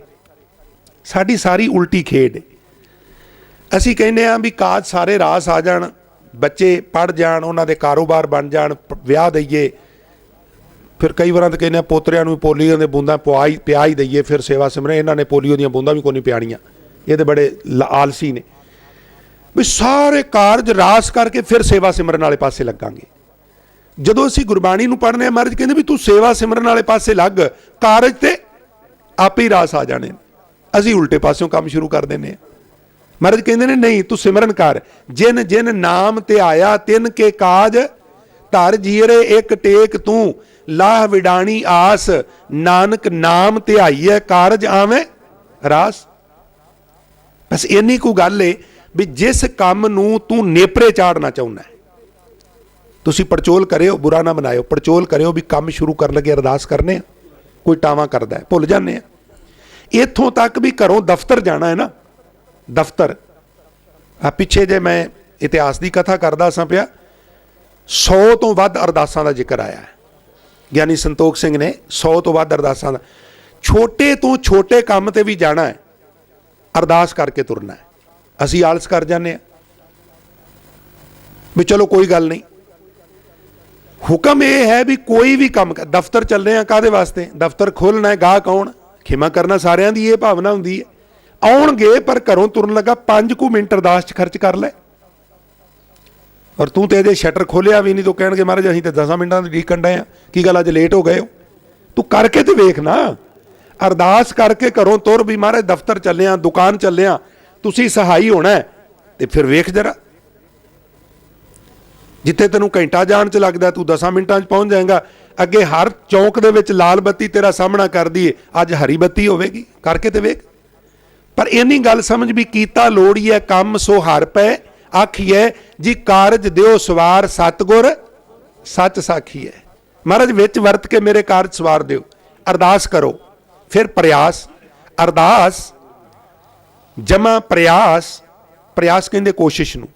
साडी सारी उल्टी खेड है। असी कहने आ भी काज सारे रास आ जाण, बच्चे पढ़ जाण, उन्होंने कारोबार बन जाण, विआह दईए। फिर कई बार तो कहने पोतरिਆਂ ਨੂੰ पोलियो ਦੀਆਂ बूंदा पिया ही दईए, फिर सेवा सिमरन। इन्हों ने पोलियो ਦੀਆਂ बूंदा भी कोई नहीं पियाणियां, ये तो बड़े आलसी ने। भी सारे कारज रास करके फिर सेवा सिमरन वाले पासे लगांगे। जदों असीं गुरबाणी नूं पढ़ने आ, महाराज कहंदे भी तू सेवा सिमरन वाले पासे लग, कारज ते आपे ही रास आ जाने। असीं उल्टे पासों काम शुरू कर देने। महाराज कहते ने नहीं, तू सिमरन कर। जिन जिन नाम ते आया तिन के काज धर जीरे एक टेक तू, लाह विडाणी आस नानक नाम ते आईए कारज आवे रास। बस इन्नी को गल है भी जिस काम नूं तू नेपरे चाड़ना चाहुंदा है, तुसीं पड़चोल करियो, बुरा ना बनायो, पड़चोल करियो भी काम शुरू कर लगे अरदास करने, कोई टावा करदा है भुल जाने आ। इत्थों तक भी घरों दफ्तर जाना है ना, दफ्तर पिछे जे मैं इतिहास की कथा करदा सा पिया, 100 तो वध अरदासां दा जिक्र आया है। ज्ञानी संतोख सिंह ने 100 तो वध अरदासां दा, छोटे तो छोटे काम ते भी जाना है, अरदास करके तुरना है। असी आलस कर जाने भी चलो कोई गल नहीं, हुक्म ये है भी कोई भी काम कर, दफ्तर चल रहे हैं काहदे वास्ते, दफ्तर खोलना है, गाहक आउण, खिमा करना सारिਆਂ ਦੀ ਇਹ भावना ਹੁੰਦੀ है। आउणगे पर घरों तुरन लगा 5 कुछ मिनट अरदास च खर्च कर लै, और तू तो अजे शटर खोलिया भी नहीं, तो कह महाराज असीं तो 10 मिनटां दी ਡੀਕਣ डए आ, की गल अज लेट हो गए हो। तू करके तो वेख ना, अरदास करके घरों तुर भी महाराज दफ्तर चलिया, दुकान चलिया, तुसीं सहाई होना है, तो फिर वेख जरा जिथे तेनों घंटा जान च लगदा तू 10 मिनटां च पहुँच जाएगा। अगे हर चौंक दे विच लाल बत्ती तेरा सामना कर दी है, अज हरी बत्ती होवेगी, करके तो वेख। पर इन्नी गल समझ भी कीता लोड़ी है काम सो हर पै आखिए जी, कारज दिओ सवार सतगुर सच साखी है। महाराज विच वरत के मेरे कारज सवार दिओ, अरदास करो, फिर प्रयास, अरदास जमा प्रयास, प्रयास कहते कोशिश नूं,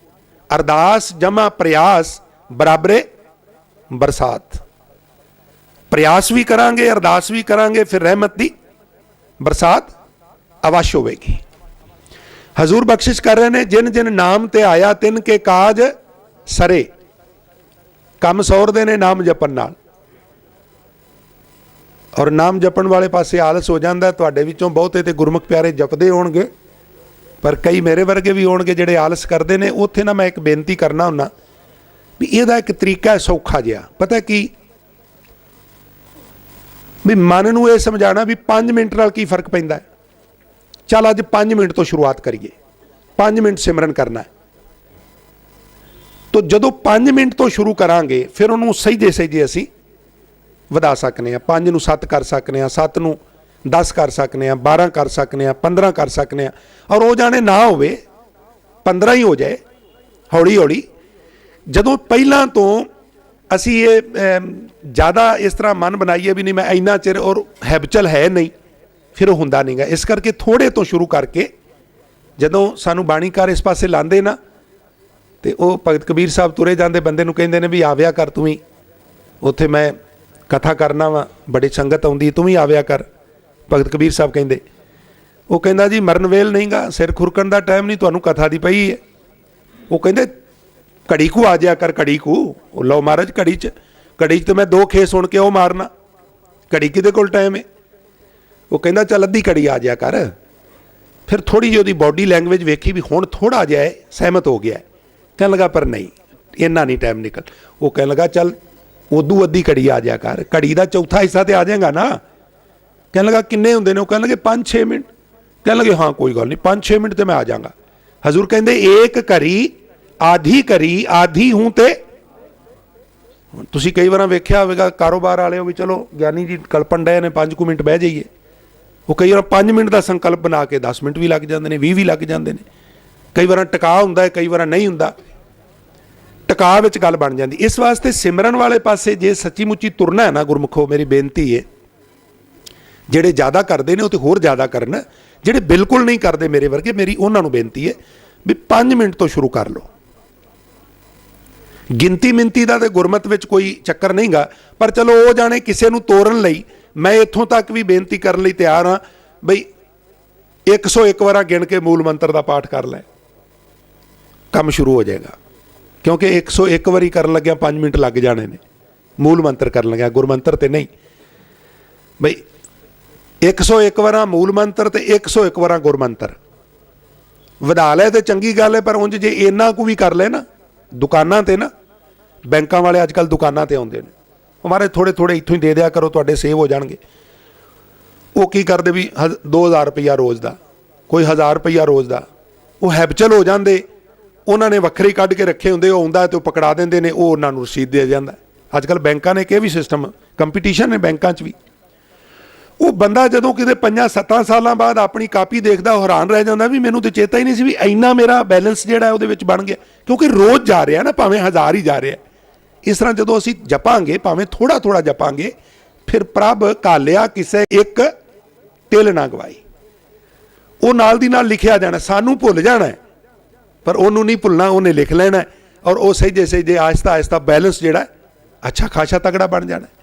अरदास जमा प्रयास बराबरे बरसात। प्रयास भी करांगे, अरदास भी करांगे, फिर रहमत दी बरसात अवश्य होगी। हजूर बख्शिश कर रहे हैं, जिन जिन नाम ते आया तिन के काज सरे, कम सौरदे ने नाम जपन नाल। और नाम जपन वाले पासे आलस हो जाता है। तुहाडे विचों बहुते ते गुरमुख प्यारे जपदे होणगे, पर कई मेरे वर्गे भी होणगे जिहड़े आलस करते हैं। उत्थे ना मैं एक बेनती करना हुन्ना भी इहदा एक तरीका है सौखा जिहा, पता की भी मन नूं ये समझाना भी 5 मिनट नाल की फर्क पैंदा है। चल अज 5 मिनट तो शुरुआत करिए, 5 मिनट सिमरन करना है। तो जदों 5 मिनट तो शुरू करांगे फिर उन्होंने सही सही असी वधा सकने हैं। 5 नूं 7 कर सकने हैं, 7 नूं 10 कर सकने हैं, 12 कर सकने हैं, 15 कर सकने हैं, और वो जाने ना होवे 15 ही हो जाए हौली हौली। जदों पहलां तो असी ये ज़्यादा इस तरह मन बनाइए भी नहीं मैं इन्ना चिर, और हैबचल है नहीं, फिर हुंदा नहीं गा। इस करके थोड़े तो शुरू करके जदों सानू बाणीकार इस पासे लांदे ना, तो वो भगत कबीर साहब तुरे जाते बंदे नूं कहिंदे ने भी आविया कर तू ही, उत्थे मैं कथा करना वा, बड़ी संगत आउंदी, तू ही आविया कर। भगत कबीर साहब कहिंदे, वो कहंदा जी मरन वेल नहीं गा, सिर खुरकण दा टाइम नहीं, तुहानूं कथा दी पई है। वो कहिंदे घड़ी को आ जाया कर, घड़ी को लो महाराज, घड़ी च तो मैं 2 खे सुन के वो मारना, घड़ी किदे कोल टाइम है। वो कहंदा चल अद्धी घड़ी आ जाया कर। फिर थोड़ी जी उसकी बॉडी लैंगवेज वेखी भी हुण थोड़ा जिहा सहमत हो गया है, कहन लगा पर नहीं इन्ना नहीं टाइम निकल। वो कहन लगा चल उदू अद्धी घड़ी आ जाया कर, घड़ी का चौथा हिस्सा तो आ जाएगा ना। कहन लगा किन्ने हुंदे ने, वो कहन लगे 5-6 मिनट। कहन लगे हाँ कोई गल नहीं, 5-6 मिनट तो मैं आ जाऊँगा। हजूर कहंदे एक घड़ी आधी हूँ ते तुसीं कई बार वेख्या होवेगा कारोबार वाले भी चलो ज्ञानी जी कल्पन डे ने 5 मिनट बह जाइए, वो कई बार 5 मिनट का संकल्प बना के 10 मिनट भी लग जाते हैं, 20 भी लग जाते हैं। कई बार टिका हुंदा है, कई बार नहीं हुंदा, टिका विच गल बन जाती। इस वास्ते सिमरन वाले पासे जे सच्ची मुच्ची तुरना है ना गुरमुखो, मेरी बेनती है जिहड़े ज़्यादा करते हैं वो तो होर ज़्यादा करन, जिहड़े बिल्कुल नहीं करते मेरे वर्गे, मेरी उन्होंने बेनती है भी 5 मिनट तो शुरू कर लो। गिनती मिनती का तो गुरमत में कोई चक्कर नहीं गा, पर चलो वो जाने किसी को तोड़न लई मैं इत्थों तक भी बेनती करने लई तैयार हाँ बई 101 वार गिन के मूल मंत्र का पाठ कर लै, काम शुरू हो जाएगा। क्योंकि 101 वारी कर लग्या 5 मिनट लग जाने ने, मूल मंत्र कर लग्या गुरमंत्र तो नहीं। बई 101 वार मूल मंत्र तो 101 वार गुरमंत्र वधा लै तो चंगी गल है, पर उंज जे इन्ना को भी कर ले ना, दुकाना ते ना बैंकों वाले अजकल दुकाना ते आउंदे ने, हमारे थोड़े थोड़े इत्थों ही दे दिया करो तुहाडे सेव हो जाणगे। वो की करते भी 2000 रुपया रोज़ का, कोई 1000 रुपया रोज़ का, वो हैबचल हो जाते, उन्होंने वक्रे कढ़ के रखे होंगे, आउंदा तो पकड़ा देंगे ने, वो उन्होंने रसीद दे जाता। अजकल बैंकों ने भी सिस्टम कंपीटीशन है बैंकों भी। वो बंदा जदों किते 5-7 साल बाद अपनी कापी देखता हैरान रह जाता भी मैनूं तो चेता ही नहीं सी भी इन्ना मेरा बैलेंस जिहड़ा है उहदे बन गया, क्योंकि रोज़ जा रहा ना, भावें 1000 ही जा रहा। इस तरह जदों असीं जपांगे, भावें थोड़ा थोड़ा जपांगे, फिर प्रभ कालिया किसे एक तिल ना गवाई, वो नाल दी नाल लिखिया जाना, सानू भुल जाना है पर उन्होंने नहीं भुलना, उन्हें लिख लेना है, और वो सही आहिस्ता आहिस्ता बैलेंस जिहड़ा अच्छा खासा तगड़ा बन जाना है।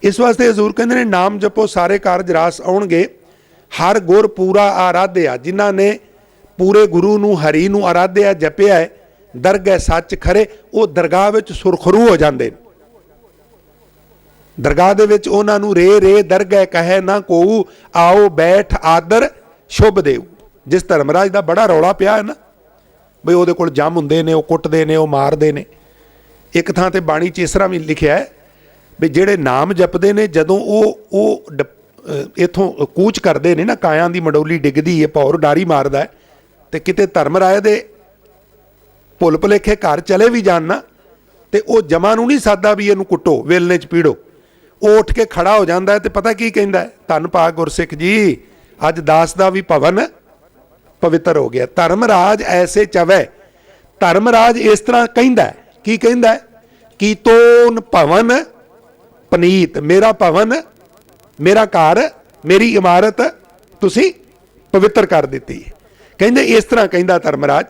इस वास्ते हजूर कहते हैं नाम जपो सारे कारज रास आउणगे, हर गुर पूरा आराध्या, जिन्हां ने पूरे गुरु नूं हरी नूं आराध्या जपिया है, दरगह सच खरे, वो दरगाह विच सुरखरू हो जाते हैं। ਦਰਗਾਹ ਦੇ ਵਿੱਚ ਉਹਨਾਂ ਨੂੰ ਰੇ ਰੇ ਦਰਗਹਿ ਕਹੈ ਨਾ ਕੋਊ, ਆਓ ਬੈਠ ਆਦਰ ਸ਼ੁਭ ਦੇਊ। ਜਿਸ ਧਰਮਰਾਜ ਦਾ ਬੜਾ ਰੌਲਾ ਪਿਆ ਹੈ ਨਾ ਬਈ ਉਹਦੇ ਕੋਲ ਜੰਮ ਹੁੰਦੇ ਨੇ, ਉਹ ਕੁੱਟਦੇ ਨੇ, ਉਹ ਮਾਰਦੇ ਨੇ। ਇੱਕ ਥਾਂ ਤੇ ਬਾਣੀ 'ਚ ਇਸ ਤਰ੍ਹਾਂ ਵੀ ਲਿਖਿਆ ਹੈ ਵੀ ਜਿਹੜੇ ਨਾਮ ਜਪਦੇ ਨੇ, ਜਦੋਂ ਉਹ ਇੱਥੋਂ ਕੂਚ ਕਰਦੇ ਨੇ ਨਾ, ਕਾਇਆਂ ਦੀ ਮੰਡੋਲੀ ਡਿੱਗਦੀ ਹੈ, ਭੌਰ ਡਾਰੀ ਮਾਰਦਾ ਹੈ, ਤੇ ਕਿਤੇ ਧਰਮਰਾਜ ਦੇ ਭੁੱਲ ਭੁਲੇਖੇ ਘਰ ਚਲੇ ਵੀ ਜਾਣ ਨਾ, ਤੇ ਉਹ ਜਮਾਂ ਨੂੰ ਨਹੀਂ ਸਾਦਾ ਵੀ ਇਹਨੂੰ ਕੁੱਟੋ, ਵੇਲਣੇ 'ਚ ਪੀੜੋ। ਉਹ ਉੱਠ ਕੇ ਖੜਾ ਹੋ ਜਾਂਦਾ ਹੈ ਤੇ ਪਤਾ ਕੀ ਕਹਿੰਦਾ ਹੈ, ਧੰਨ ਭਾਗ ਗੁਰਸਿੱਖ ਜੀ, ਅੱਜ ਦਾਸ ਦਾ ਵੀ ਭਵਨ ਪਵਿੱਤਰ ਹੋ ਗਿਆ। ਧਰਮਰਾਜ ਐਸੇ ਚਵੈ, ਧਰਮਰਾਜ ਇਸ ਤਰ੍ਹਾਂ ਕਹਿੰਦਾ ਹੈ। ਕੀ ਕਹਿੰਦਾ ਹੈ? ਕੀ ਤੋਨ ਭਵਨ ਪਨੀਤ, ਮੇਰਾ ਭਵਨ, ਮੇਰਾ ਘਰ, ਮੇਰੀ ਇਮਾਰਤ ਤੁਸੀਂ ਪਵਿੱਤਰ ਕਰ ਦਿੱਤੀ। ਕਹਿੰਦੇ ਇਸ ਤਰ੍ਹਾਂ ਕਹਿੰਦਾ ਧਰਮਰਾਜ।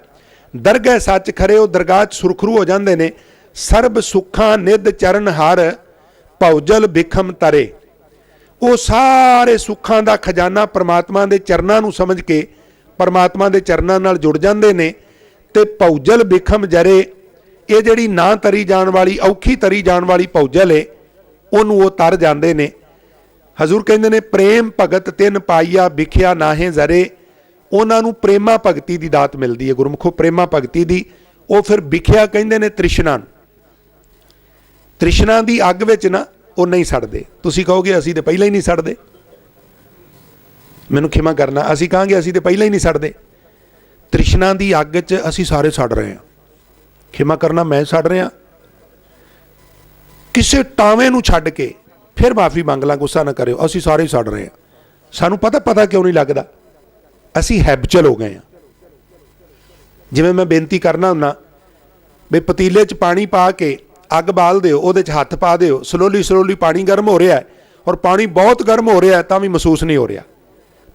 ਦਰਗਹਿ ਸੱਚ ਖਰੇ, ਉਹ ਦਰਗਾਹ 'ਚ ਸੁਰਖਰੂ ਹੋ ਜਾਂਦੇ ਨੇ। ਸਰਬ ਸੁੱਖਾਂ ਨਿਧ ਚਰਨ ਹਰ, ਭਉਜਲ ਬਿਖਮ ਤਰੇ। ਉਹ ਸਾਰੇ ਸੁੱਖਾਂ ਦਾ ਖਜ਼ਾਨਾ ਪਰਮਾਤਮਾ ਦੇ ਚਰਨਾਂ ਨੂੰ ਸਮਝ ਕੇ ਪਰਮਾਤਮਾ ਦੇ ਚਰਨਾਂ ਨਾਲ ਜੁੜ ਜਾਂਦੇ ਨੇ, ਤੇ ਭਉਜਲ ਬਿਖਮ ਜਰੇ, ਇਹ ਜਿਹੜੀ ਨਾ ਤਰੀ ਜਾਣ ਵਾਲੀ, ਔਖੀ ਤਰੀ ਜਾਣ ਵਾਲੀ ਭਉਜਲ ਏ, ਉਹਨੂੰ ਉਹ ਤਰ ਜਾਂਦੇ ਨੇ। ਹਜ਼ੂਰ ਕਹਿੰਦੇ ਨੇ ਪ੍ਰੇਮ ਭਗਤ ਤਿੰਨ ਪਾਈਆ ਵਿਖਿਆ ਨਾਹੇ ਜ਼ਰੇ। ਉਹਨਾਂ ਨੂੰ ਪ੍ਰੇਮਾ ਭਗਤੀ ਦੀ ਦਾਤ ਮਿਲਦੀ ਹੈ, ਗੁਰਮੁਖੋ ਪ੍ਰੇਮਾ ਭਗਤੀ ਦੀ। ਉਹ ਫਿਰ ਵਿਖਿਆ ਕਹਿੰਦੇ ਨੇ ਤ੍ਰਿਸ਼ਨਾ। ਤ੍ਰਿਸ਼ਨਾ ਦੀ ਅੱਗ ਵਿੱਚ ਨਾ ਉਹ ਨਹੀਂ ਸੜਦੇ। ਤੁਸੀਂ ਕਹੋਗੇ ਅਸੀਂ ਤਾਂ ਪਹਿਲਾਂ ਹੀ ਨਹੀਂ ਸੜਦੇ, ਮੈਨੂੰ ਖਿਮਾ ਕਰਨਾ, ਅਸੀਂ ਕਹਾਂਗੇ ਅਸੀਂ ਤਾਂ ਪਹਿਲਾਂ ਹੀ ਨਹੀਂ ਸੜਦੇ। ਤ੍ਰਿਸ਼ਨਾ ਦੀ ਅੱਗ 'ਚ ਅਸੀਂ ਸਾਰੇ ਸੜ ਰਹੇ ਹਾਂ। ਖਿਮਾ ਕਰਨਾ, ਮੈਂ ਸੜ ਰਿਹਾ। ਕਿਸੇ ਟਾਵੇਂ ਨੂੰ ਛੱਡ ਕੇ, ਫਿਰ ਮਾਫੀ ਮੰਗ ਲਾਂ, ਗੁੱਸਾ ਨਾ ਕਰਿਓ, ਅਸੀਂ ਸਾਰੇ ਸੜ ਰਹੇ ਹਾਂ। ਸਾਨੂੰ ਪਤਾ ਕਿਉਂ ਨਹੀਂ ਲੱਗਦਾ? ਅਸੀਂ ਹੈਬਚੁਅਲ ਹੋ ਗਏ ਹਾਂ। ਜਿਵੇਂ ਮੈਂ ਬੇਨਤੀ ਕਰਨਾ ਹੁੰਦਾ ਵੀ ਪਤੀਲੇ 'ਚ ਪਾਣੀ ਪਾ ਕੇ ਅੱਗ ਬਾਲ ਦਿਓ, ਉਹਦੇ 'ਚ ਹੱਥ ਪਾ ਦਿਓ, ਸਲੋਲੀ ਪਾਣੀ ਗਰਮ ਹੋ ਰਿਹਾ ਹੈ, ਔਰ ਪਾਣੀ ਬਹੁਤ ਗਰਮ ਹੋ ਰਿਹਾ ਹੈ ਤਾਂ ਵੀ ਮਹਿਸੂਸ ਨਹੀਂ ਹੋ ਰਿਹਾ।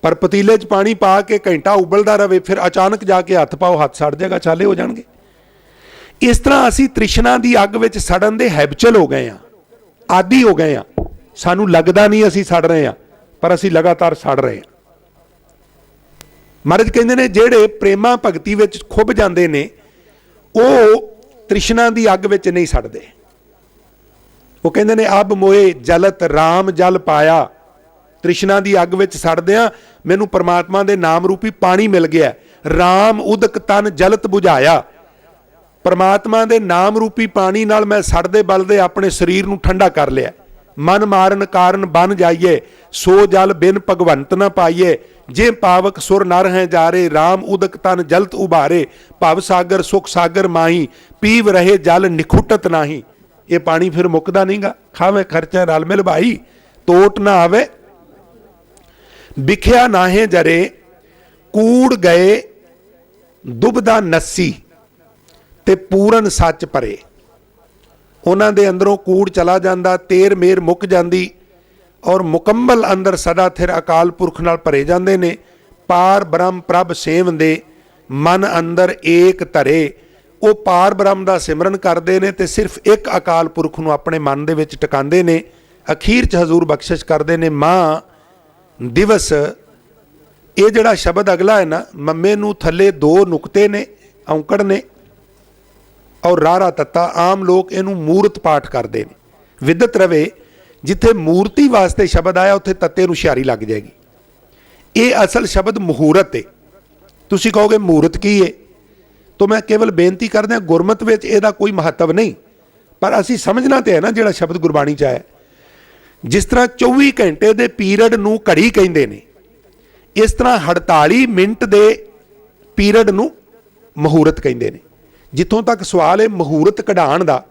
ਪਰ ਪਤੀਲੇ 'ਚ ਪਾਣੀ ਪਾ ਕੇ ਘੰਟਾ ਉਬਲਦਾ ਰਹੇ, ਫਿਰ ਅਚਾਨਕ ਜਾ ਕੇ ਹੱਥ ਪਾਓ, ਹੱਥ ਸੜ ਜਾਏਗਾ, ਛਾਲੇ ਹੋ ਜਾਣਗੇ। ਇਸ ਤਰ੍ਹਾਂ ਅਸੀਂ ਤ੍ਰਿਸ਼ਨਾ ਦੀ ਅੱਗ ਵਿੱਚ ਸੜਨ ਦੇ ਹੈਬਚੁਅਲ ਹੋ ਗਏ ਹਾਂ, ਆਦੀ ਹੋ ਗਏ ਹਾਂ। ਸਾਨੂੰ ਲੱਗਦਾ ਨਹੀਂ ਅਸੀਂ ਸੜ ਰਹੇ ਹਾਂ, ਪਰ ਅਸੀਂ ਲਗਾਤਾਰ ਸੜ ਰਹੇ ਹਾਂ। ਮਹਾਰਾਜ ਕਹਿੰਦੇ ਨੇ ਜਿਹੜੇ ਪ੍ਰੇਮਾ ਭਗਤੀ ਵਿੱਚ ਖੁੱਭ ਜਾਂਦੇ ਨੇ, ਉਹ ਤ੍ਰਿਸ਼ਨਾ ਦੀ ਅੱਗ ਵਿੱਚ ਨਹੀਂ ਸੜਦੇ। ਉਹ ਕਹਿੰਦੇ ਨੇ ਅਬ ਮੋਏ ਜਲਤ ਰਾਮ ਜਲ ਪਾਇਆ। ਤ੍ਰਿਸ਼ਨਾ ਦੀ ਅੱਗ ਵਿੱਚ ਸੜਦਿਆਂ ਮੈਨੂੰ ਪਰਮਾਤਮਾ ਦੇ ਨਾਮ ਰੂਪੀ ਪਾਣੀ ਮਿਲ ਗਿਆ। ਰਾਮ ਉਦਕ ਤਨ ਜਲਤ ਬੁਝਾਇਆ। ਪਰਮਾਤਮਾ ਦੇ ਨਾਮ ਰੂਪੀ ਪਾਣੀ ਨਾਲ ਮੈਂ ਸੜਦੇ ਬਲਦੇ ਆਪਣੇ ਸਰੀਰ ਨੂੰ ਠੰਡਾ ਕਰ ਲਿਆ। ਮਨ ਮਾਰਨ ਕਾਰਨ ਬਨ ਜਾਈਏ, ਸੋ ਜਲ ਬਿਨ ਭਗਵੰਤ ਨਾ ਪਾਈਏ। ਜੇ ਪਾਵਕ ਸੁਰ ਨਰ ਹੈ ਜਾਰੇ, ਰਾਮ ਉਦਕ ਤਨ ਜਲਤ ਉਭਾਰੇ। ਭਵ ਸਾਗਰ ਸੁਖ ਸਾਗਰ ਮਾਹੀ, ਪੀਵ ਰਹੇ ਜਲ ਨਿਖੁਟਤ ਨਾਹੀ। ਇਹ ਪਾਣੀ ਫਿਰ ਮੁੱਕਦਾ ਨਹੀਂਗਾ, ਖਾਵੇਂ ਖਰਚਾ ਰਲ ਮਿਲ ਭਾਈ, ਤੋਟ ਨਾ ਆਵੇ। ਵਿਖਿਆ ਨਾਹੇ ਜਰੇ, ਕੂੜ ਗਏ ਦੁਬਦਾ ਨੱਸੀ, ਤੇ ਪੂਰਨ ਸੱਚ ਪਰੇ। ਉਹਨਾਂ ਦੇ ਅੰਦਰੋਂ ਕੂੜ ਚਲਾ ਜਾਂਦਾ, ਤੇਰ ਮੇਰ ਮੁੱਕ ਜਾਂਦੀ, ਔਰ ਮੁਕੰਮਲ ਅੰਦਰ ਸਦਾ ਥਿਰ ਅਕਾਲ ਪੁਰਖ ਨਾਲ ਭਰੇ ਜਾਂਦੇ ਨੇ। ਪਾਰ ਬ੍ਰਹਮ ਪ੍ਰਭ ਸੇਵੰਦੇ, ਮਨ ਅੰਦਰ ਏਕ ਧਰੇ। ਉਹ ਪਾਰ ਬ੍ਰਹਮ ਦਾ ਸਿਮਰਨ ਕਰਦੇ ਨੇ ਤੇ ਸਿਰਫ ਇੱਕ ਅਕਾਲ ਪੁਰਖ ਨੂੰ ਆਪਣੇ ਮਨ ਦੇ ਵਿੱਚ ਟਿਕਾਉਂਦੇ ਨੇ। ਅਖੀਰ 'ਚ ਹਜ਼ੂਰ ਬਖਸ਼ਿਸ਼ ਕਰਦੇ ਨੇ ਮਾਂ ਦਿਵਸ। ਇਹ ਜਿਹੜਾ ਸ਼ਬਦ ਅਗਲਾ ਹੈ ਨਾ, ਮੰਮੇ ਨੂੰ ਥੱਲੇ ਦੋ ਨੁਕਤੇ ਨੇ, ਔਂਕੜ ਨੇ, ਔਰ ਰਾਰਾ ਤੱਤਾ। ਆਮ ਲੋਕ ਇਹਨੂੰ ਮੂਰਤ ਪਾਠ ਕਰਦੇ ਨੇ। ਵਿਦਤ ਰਵੇ, ਜਿੱਥੇ ਮੂਰਤੀ ਵਾਸਤੇ ਸ਼ਬਦ ਆਇਆ ਉੱਥੇ ਤੱਤੇ ਨੂੰ ਹੁਸ਼ਿਆਰੀ ਲੱਗ ਜਾਏਗੀ। ਇਹ ਅਸਲ ਸ਼ਬਦ ਮਹੂਰਤ ਹੈ। ਤੁਸੀਂ ਕਹੋਗੇ ਮਹੂਰਤ ਕੀ ਹੈ? ਤਾਂ ਮੈਂ ਕੇਵਲ ਬੇਨਤੀ ਕਰਦਾ, ਗੁਰਮਤ ਵਿੱਚ ਇਹਦਾ ਕੋਈ ਮਹੱਤਵ ਨਹੀਂ, ਪਰ ਅਸੀਂ ਸਮਝਣਾ ਤੇ ਹੈ ਨਾ ਜਿਹੜਾ ਸ਼ਬਦ ਗੁਰਬਾਣੀ 'ਚ ਆਇਆ। ਜਿਸ ਤਰ੍ਹਾਂ 24 ਘੰਟੇ ਦੇ ਪੀਰੀਅਡ ਨੂੰ ਘੜੀ ਕਹਿੰਦੇ ਨੇ, ਇਸ ਤਰ੍ਹਾਂ 48 ਮਿੰਟ ਦੇ ਪੀਰੀਅਡ ਨੂੰ ਮਹੂਰਤ ਕਹਿੰਦੇ ਨੇ। ਜਿੱਥੋਂ ਤੱਕ ਸਵਾਲ ਹੈ ਮਹੂਰਤ ਕਢਾਉਣ ਦਾ,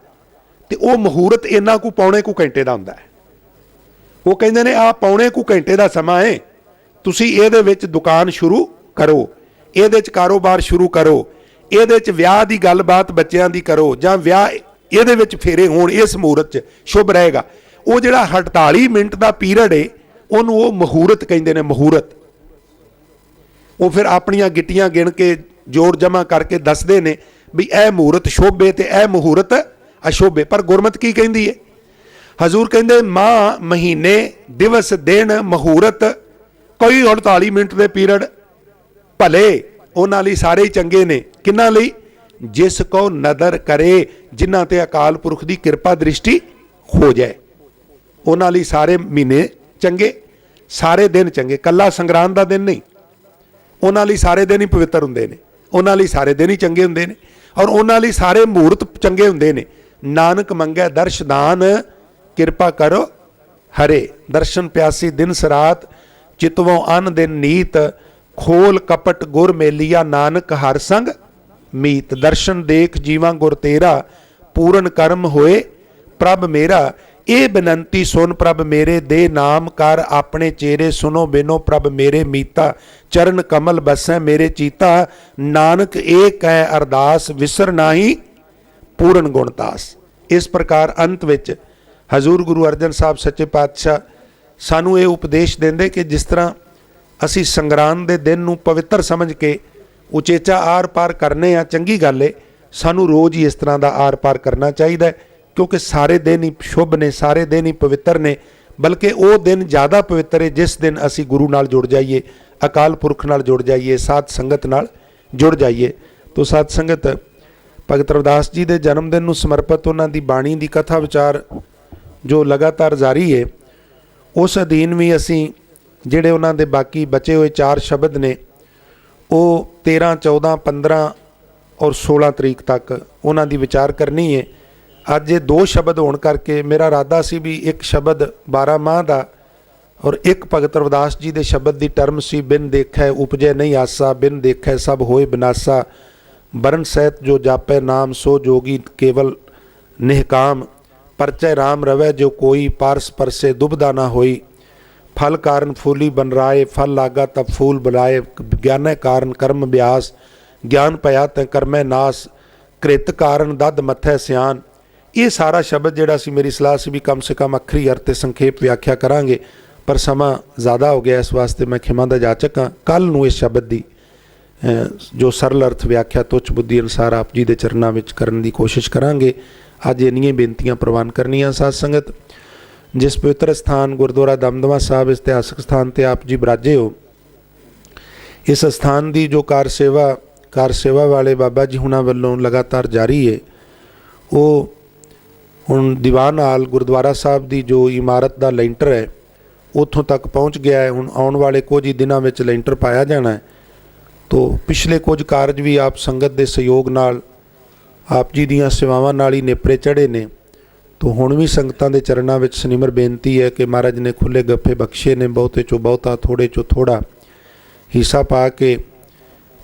ਤੇ ਉਹ ਮਹੂਰਤ ਇੰਨਾ ਕੁ ਪੌਣੇ ਕੁ ਘੰਟੇ ਦਾ ਹੁੰਦਾ ਹੈ। ਉਹ ਕਹਿੰਦੇ ਨੇ ਆਹ ਪੌਣੇ ਕੁ ਘੰਟੇ ਦਾ ਸਮਾਂ ਹੈ, ਤੁਸੀਂ ਇਹਦੇ ਵਿੱਚ ਦੁਕਾਨ ਸ਼ੁਰੂ ਕਰੋ, ਇਹਦੇ 'ਚ ਕਾਰੋਬਾਰ ਸ਼ੁਰੂ ਕਰੋ, ਇਹਦੇ 'ਚ ਵਿਆਹ ਦੀ ਗੱਲਬਾਤ ਬੱਚਿਆਂ ਦੀ ਕਰੋ, ਜਾਂ ਵਿਆਹ ਇਹਦੇ ਵਿੱਚ ਫੇਰੇ ਹੋਣ, ਇਸ ਮਹੂਰਤ 'ਚ ਸ਼ੁਭ ਰਹੇਗਾ। ਉਹ ਜਿਹੜਾ 48 ਮਿੰਟ ਦਾ ਪੀਰੀਅਡ ਹੈ, ਉਹਨੂੰ ਉਹ ਮਹੂਰਤ ਕਹਿੰਦੇ ਨੇ, ਮਹੂਰਤ। ਉਹ ਫਿਰ ਆਪਣੀਆਂ ਗਿੱਟੀਆਂ ਗਿਣ ਕੇ ਜੋੜ ਜਮਾ ਕਰਕੇ ਦੱਸਦੇ ਨੇ ਵੀ ਇਹ ਮਹੂਰਤ ਸ਼ੁਭ ਹੈ ਤੇ ਇਹ ਮਹੂਰਤ ਅਸ਼ੁਭ ਹੈ। ਪਰ ਗੁਰਮਤ ਕੀ ਕਹਿੰਦੀ ਹੈ? ਹਜ਼ੂਰ ਕਹਿੰਦੇ ਮਾਹ ਮਹੀਨੇ ਦਿਵਸ ਦਿਨ ਮਹੂਰਤ, ਕੋਈ 48 ਮਿੰਟ ਦੇ ਪੀਰੀਅਡ ਭਲੇ ਉਹਨਾਂ ਲਈ ਸਾਰੇ ਹੀ ਚੰਗੇ ਨੇ। ਕਿਹਨਾਂ ਲਈ? ਜਿਸ ਕੋ ਨਦਰ ਕਰੇ, ਜਿਨ੍ਹਾਂ ਤੇ ਅਕਾਲ ਪੁਰਖ ਦੀ ਕਿਰਪਾ ਦ੍ਰਿਸ਼ਟੀ ਹੋ ਜਾਏ। ਉਹਨਾਂ ਲਈ ਸਾਰੇ ਮਹੀਨੇ ਚੰਗੇ, ਸਾਰੇ ਦਿਨ ਚੰਗੇ, ਕੱਲਾ ਸੰਗਰਾਂਦ ਦਾ ਦਿਨ ਨਹੀਂ। ਉਹਨਾਂ ਲਈ ਸਾਰੇ ਦਿਨ ਹੀ ਪਵਿੱਤਰ ਹੁੰਦੇ ਨੇ, ਉਹਨਾਂ ਲਈ ਸਾਰੇ ਦਿਨ ਹੀ ਚੰਗੇ ਹੁੰਦੇ ਨੇ, ਔਰ ਉਹਨਾਂ ਲਈ ਸਾਰੇ ਮਹੂਰਤ ਚੰਗੇ ਹੁੰਦੇ ਨੇ। ਨਾਨਕ ਮੰਗੈ ਦਰਸ਼ ਦਾਨ, ਕਿਰਪਾ ਕਰੋ ਹਰੇ। ਦਰਸ਼ਨ ਪਿਆਸੀ ਦਿਨ ਸਰਾਤ, ਚਿਤਵੋਂ ਅਨ ਦਿਨ ਨੀਤ। ਖੋਲ ਕਪਟ ਗੁਰ ਮੇਲੀਆ, ਨਾਨਕ ਹਰ ਸੰਗ ਮੀਤ। ਦਰਸ਼ਨ ਦੇਖ ਜੀਵਾਂ ਗੁਰ ਤੇਰਾ, ਪੂਰਨ ਕਰਮ ਹੋਏ ਪ੍ਰਭ ਮੇਰਾ। ਇਹ ਬੇਨੰਤੀ ਸੁਨ ਪ੍ਰਭ ਮੇਰੇ, ਦੇ ਨਾਮ ਕਰ ਆਪਣੇ ਚੇਰੇ। ਸੁਨੋ ਬਿਨੋ ਪ੍ਰਭ ਮੇਰੇ ਮੀਤਾ, ਚਰਨ ਕਮਲ ਬਸੈ ਮੇਰੇ ਚੀਤਾ। ਨਾਨਕ ਇਹ ਕਹਿ ਅਰਦਾਸ, ਵਿਸਰ ਨਾਹੀ ਪੂਰਨ ਗੁਣਤਾਸ। ਇਸ ਪ੍ਰਕਾਰ ਅੰਤ ਵਿੱਚ ਹਜ਼ੂਰ ਗੁਰੂ ਅਰਜਨ ਸਾਹਿਬ ਸੱਚੇ ਪਾਤਸ਼ਾਹ ਸਾਨੂੰ ਇਹ ਉਪਦੇਸ਼ ਦਿੰਦੇ ਕਿ ਜਿਸ ਤਰ੍ਹਾਂ ਅਸੀਂ ਸੰਗਰਾਂਦ ਦੇ ਦਿਨ ਨੂੰ ਪਵਿੱਤਰ ਸਮਝ ਕੇ ਉਚੇਚਾ ਆਰ ਪਾਰ ਕਰਨੇ ਆ, ਚੰਗੀ ਗੱਲ ਏ। ਸਾਨੂੰ ਰੋਜ਼ ਹੀ ਇਸ ਤਰ੍ਹਾਂ ਦਾ ਆਰ ਪਾਰ ਕਰਨਾ ਚਾਹੀਦਾ, ਕਿਉਂਕਿ ਸਾਰੇ ਦਿਨ ਹੀ ਸ਼ੁਭ ਨੇ, ਸਾਰੇ ਦਿਨ ਹੀ ਪਵਿੱਤਰ ਨੇ। ਬਲਕਿ ਉਹ ਦਿਨ ਜ਼ਿਆਦਾ ਪਵਿੱਤਰ ਹੈ ਜਿਸ ਦਿਨ ਅਸੀਂ ਗੁਰੂ ਨਾਲ ਜੁੜ ਜਾਈਏ, ਅਕਾਲ ਪੁਰਖ ਨਾਲ ਜੁੜ ਜਾਈਏ, ਸਾਧ ਸੰਗਤ ਨਾਲ ਜੁੜ ਜਾਈਏ। ਤੋ ਸਾਧ ਸੰਗਤ, ਭਗਤ ਰਵਿਦਾਸ ਜੀ ਦੇ ਜਨਮ ਦਿਨ ਨੂੰ ਸਮਰਪਿਤ ਉਹਨਾਂ ਦੀ ਬਾਣੀ ਦੀ ਕਥਾ ਵਿਚਾਰ ਜੋ ਲਗਾਤਾਰ ਜਾਰੀ ਹੈ, ਉਸ ਅਧੀਨ ਵੀ ਅਸੀਂ ਜਿਹੜੇ ਉਹਨਾਂ ਦੇ ਬਾਕੀ ਬਚੇ ਹੋਏ 4 ਸ਼ਬਦ ਨੇ ਉਹ 13, 14, 15 ਔਰ 16 ਤਰੀਕ ਤੱਕ ਉਹਨਾਂ ਦੀ ਵਿਚਾਰ ਕਰਨੀ ਹੈ। ਅੱਜ ਇਹ 2 ਸ਼ਬਦ ਹੋਣ ਕਰਕੇ ਮੇਰਾ ਇਰਾਦਾ ਸੀ ਵੀ ਇੱਕ ਸ਼ਬਦ 12 ਮਾਹ ਦਾ ਔਰ ਇੱਕ ਭਗਤ ਰਵਿਦਾਸ ਜੀ ਦੇ ਸ਼ਬਦ ਦੀ ਟਰਮ ਸੀ, ਬਿਨ ਦੇਖੈ ਉਪਜੈ ਨਹੀਂ ਆਸਾ, ਬਿਨ ਦੇਖੈ ਸਭ ਹੋਏ ਬਿਨਾਸਾ। ਬਰਨ ਸਹਿਤ ਜੋ ਜਾਪੈ ਨਾਮ, ਸੋ ਜੋਗੀ ਕੇਵਲ ਨਿਹਕਾਮ। ਪਰਚੈ ਰਾਮ ਰਵੈ ਜੋ ਕੋਈ, ਪਾਰਸ ਪਰਸੇ ਦੁਬਦਾ ਨਾ ਹੋਈ। फल कारण फूली बन राय, फल लागा तब फूल बुलाए। ज्ञान कारण कर्म ब्यास, ज्ञान पया तै कर्मै नास। कृत कारण दद मथै सियान। ये सारा शब्द जिहड़ा सी मेरी सलाह सी भी कम से कम अखरी अर्थ ते संखेप व्याख्या करांगे, पर समा ज़्यादा हो गया, इस वास्ते मैं खिमा दा जाचक हाँ। कल नूं इस शब्द दी जो सरल अर्थ व्याख्या तुच्छ बुद्धि अनुसार आप जी दे चरनां विच करन दी कोशिश करांगे। अज इन्नियां बेनतियां प्रवान करनियां। साध संगत, जिस पवित्र स्थान गुरुद्वारा दमदमा साहब इतिहासक स्थान ते आप जी बराजे हो, इस स्थान की जो कार सेवा वाले बाबा जी हुणां वल्लों लगातार जारी है। वो हुण दीवान हाल गुरुद्वारा साहब की जो इमारत का लेंटर है उत्थों तक पहुँच गया है। हुण आउण वाले कुछ ही दिनों में लेंटर पाया जाना है। तो पिछले कुछ कारज भी आप संगत के सहयोग नाल, आप जी दीयां सेवावां नाल ही नेपरे चढ़े ने। तो हुण भी संगतां दे चरनां विच सनिमर बेनती है कि महाराज ने खुले गप्फे बख्शे ने, बहुते चो बहुता थोड़े चो थोड़ा हिस्सा पा के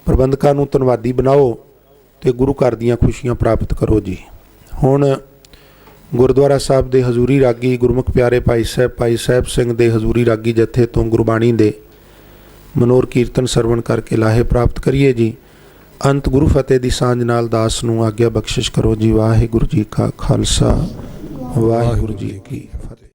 प्रबंधकां नूं धन्नवादी बनाओ ते गुरु घर दीयां खुशियां प्राप्त करो जी। हुण गुरुद्वारा साहब दे हजूरी रागी गुरमुख प्यारे भाई साहब सिंह दे हजूरी रागी जत्थे तो गुरबाणी दे मनोर कीर्तन सरवण करके लाहे प्राप्त करिए जी। अंत गुरु फतेह दी सांझ नाल दास नूं आग्या बख्शिश करो जी। वाहिगुरू जी का खालसा, वाहिगुरू जी की